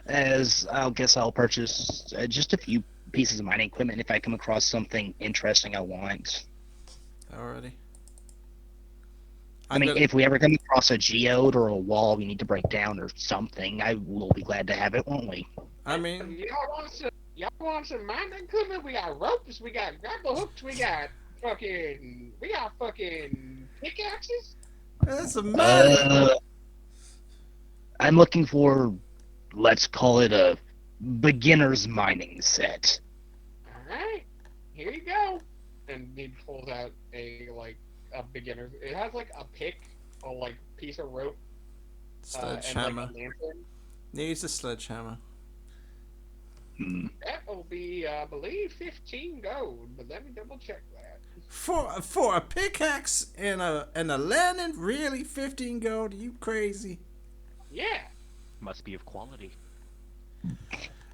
As I'll guess I'll purchase just a few pieces of mining equipment if I come across something interesting I want. Already. I mean, if we ever come across a geode or a wall we need to break down or something, I will be glad to have it, won't we? I mean, Y'all want some mining equipment? We got ropes, we got grapple hooks, we got fucking pickaxes. that's a matter. I'm looking for, let's call it a beginner's mining set. Alright, here you go. And he pulls out a beginner. It has like a pick, a like piece of rope, and like Sledgehammer. a lantern. Needs a sledgehammer. That will be, I believe, 15 gold. But let me double check that. For a pickaxe and a lantern, really? 15 gold? You crazy? Yeah. Must be of quality.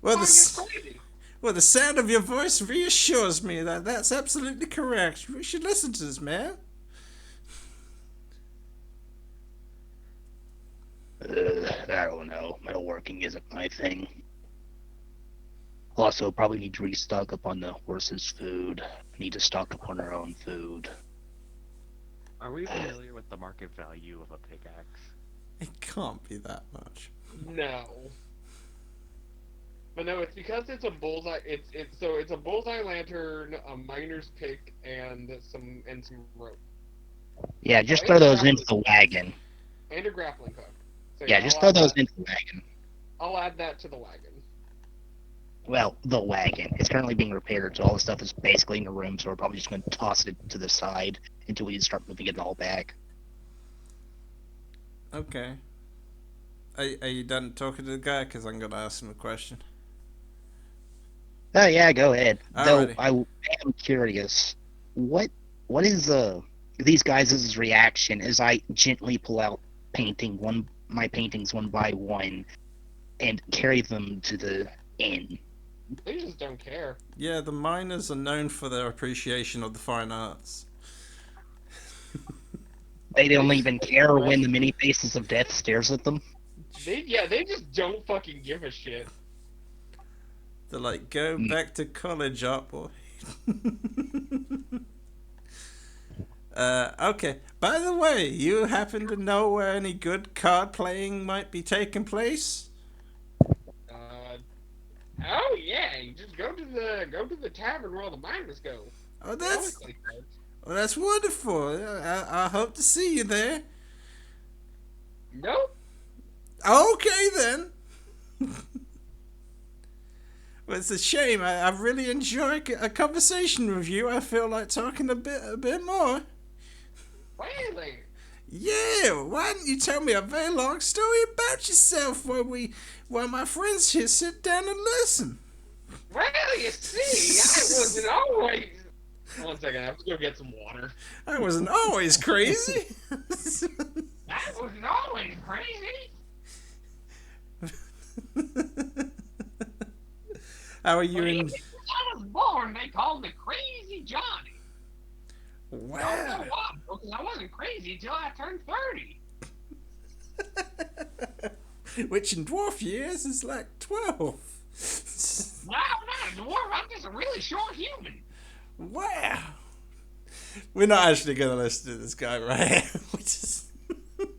Well, It's crazy. the sound of your voice reassures me that that's absolutely correct. We should listen to this, man. I don't know. Metalworking isn't my thing. Also, probably need to restock up on the horse's food. Need to stock up on our own food. Are we familiar with the market value of a pickaxe? It can't be that much. No. But no, it's because it's a bullseye. It's a bullseye lantern, a miner's pick, and some rope. Yeah, just throw those into the wagon. And a grappling hook. So Yeah, just throw those into the wagon. I'll add that to the wagon. Well, the wagon. It's currently being repaired, so all the stuff is basically in the room, so we're probably just going to toss it to the side until we start moving it all back. Okay. Are you done talking to the guy? Because I'm going to ask him a question. Oh, yeah, go ahead. Alrighty. Though I am curious, what is these guys' reaction as I gently pull out my paintings one by one and carry them to the inn? They just don't care. Yeah, the miners are known for their appreciation of the fine arts. They don't even care when the many faces of death stares at them. They just don't fucking give a shit. They're like, go back to college, art boy. Okay. By the way, you happen to know where any good card playing might be taking place? Oh yeah, you just go to the tavern where all the miners go. Oh, They always play cards. that's wonderful. I hope to see you there. Nope. Okay then. Well, it's a shame. I really enjoy a conversation with you. I feel like talking a bit more. Really? Yeah, why don't you tell me a very long story about yourself while my friends here sit down and listen? Well, you see, I wasn't always. 1 second, I have to go get some water. I wasn't always crazy. I wasn't always crazy. How are you When in? I was born, they called me Crazy Johnny. I don't know Wow. why, because I wasn't crazy until I turned 30. Which in dwarf years is like 12. No, I'm not a dwarf. I'm just a really short human. Wow. We're not actually going to listen to this guy, right? We just...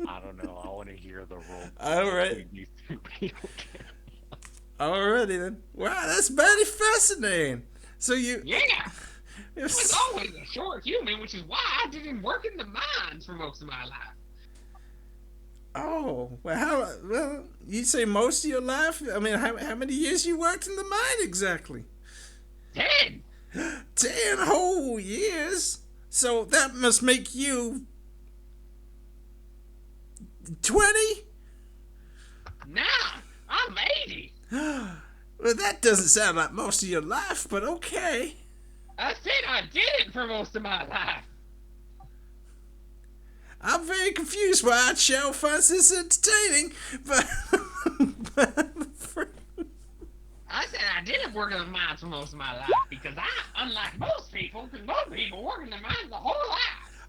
I don't know. I want to hear the role. Alright. These two people. Alrighty then. Wow, that's very fascinating. So you... Yeah, I was always a short human, which is why I didn't work in the mines for most of my life. Oh, well, you say most of your life? I mean, how many years you worked in the mine exactly? 10. 10 whole years? So that must make you 20? Nah, I'm 80. Well, that doesn't sound like most of your life, but okay. I said I did it for most of my life. I'm very confused why Shell finds this entertaining, but... I said I didn't work in the mines for most of my life because unlike most people, work in the mines the whole life.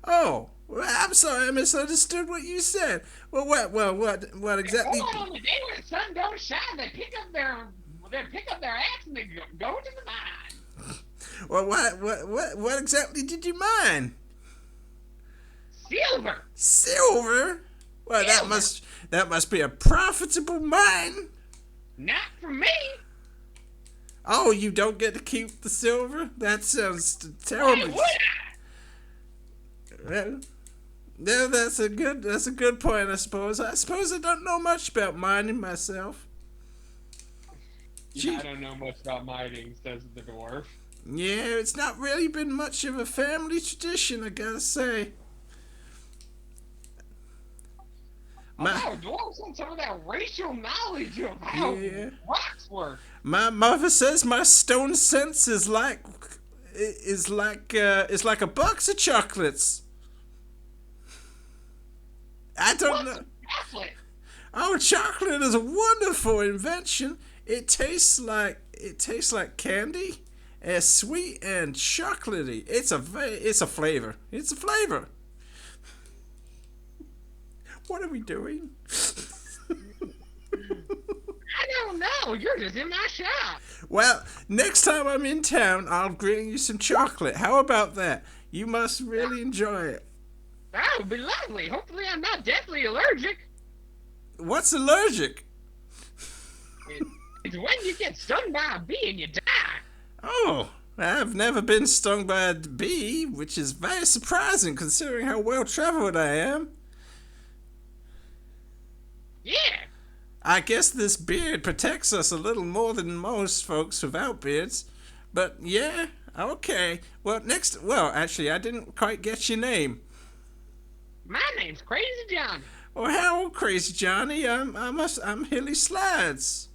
Oh, well, I'm sorry, I misunderstood what you said. Well, what exactly... On the day when the sun don't shine, they pick up their axe and they go to the mine. Well, what exactly did you mine? Silver. Silver? Well, Silver. that must be a profitable mine. Not for me. Oh, you don't get to keep the silver? That sounds Why terrible. would I? Well, yeah, that's a good point, I suppose. I suppose I don't know much about mining myself. Yeah, I don't know much about mining, says the dwarf. Yeah, it's not really been much of a family tradition, I gotta say. Dwarves want some of that racial knowledge of how Yeah. rocks work. My mother says my stone sense is like a box of chocolates. I don't know. Chocolate. Oh, chocolate is a wonderful invention. It tastes like candy. It's sweet and chocolatey. It's a flavor. It's a flavor. What are we doing? I don't know. Oh, you're just in my shop. Well, next time I'm in town, I'll bring you some chocolate. How about that? You must really enjoy it. That would be lovely. Hopefully I'm not deathly allergic. What's allergic? It's when you get stung by a bee and you die. Oh, I've never been stung by a bee, which is very surprising considering how well traveled I am. Yeah. I guess this beard protects us a little more than most folks without beards. But yeah, okay. Well, actually, I didn't quite get your name. My name's Crazy Johnny. Oh, hello, Crazy Johnny. I'm Hilly Slides.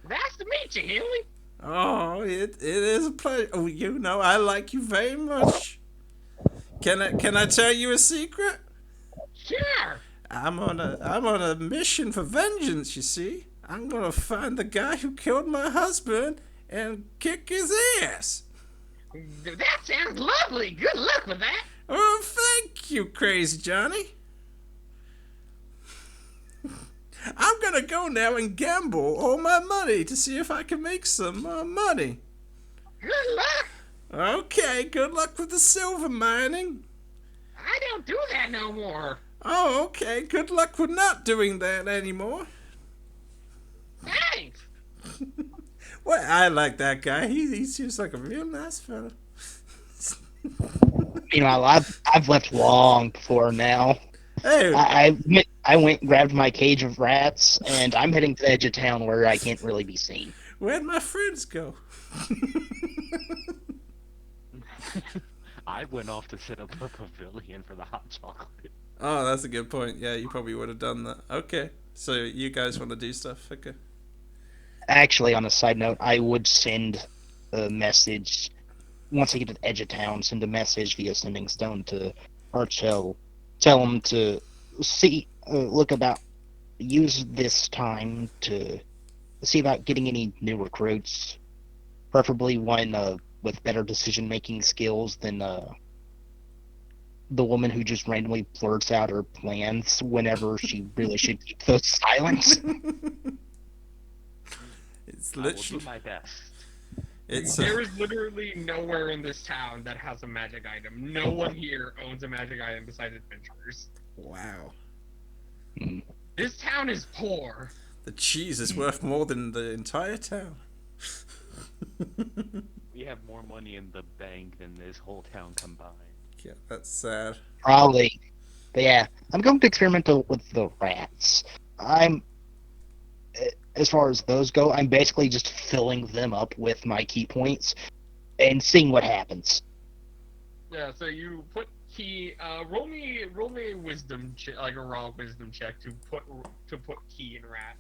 Nice to meet you, Hilly. Oh, it is a pleasure. Oh, you know, I like you very much. Can I tell you a secret? Sure. I'm on a mission for vengeance, you see. I'm gonna find the guy who killed my husband and kick his ass. That sounds lovely. Good luck with that. Oh, thank you, Crazy Johnny. I'm gonna go now and gamble all my money to see if I can make some more money. Good luck. Okay, good luck with the silver mining. I don't do that no more. Oh, okay, good luck with not doing that anymore. Thanks. Well, I like that guy. He seems like a real nice fella. Meanwhile, I've left long before now. Hey, I went and grabbed my cage of rats, and I'm heading to the edge of town where I can't really be seen. where'd my friends go? I went off to set up a pavilion for the hot chocolate. Oh, that's a good point. Yeah, you probably would have done that. Okay, so you guys want to do stuff? Okay. Actually, on a side note, I would send a message once I get to the edge of town. Send a message via Sending Stone to Archel. Tell him to use this time to see about getting any new recruits, preferably one with better decision-making skills than the woman who just randomly blurts out her plans whenever she really should keep those silent. It's I will literally. do my best. It's There is literally nowhere in this town that has a magic item. No one here owns a magic item besides adventurers. wow. This town is poor. The cheese is worth more than the entire town. We have more money in the bank than this whole town combined. Yeah, that's sad. Probably. But yeah, I'm going to experiment with the rats. As far as those go, I'm basically just filling them up with my key points and seeing what happens. Yeah, so you put key. Roll me a wisdom check, like a raw wisdom check to put key in rat.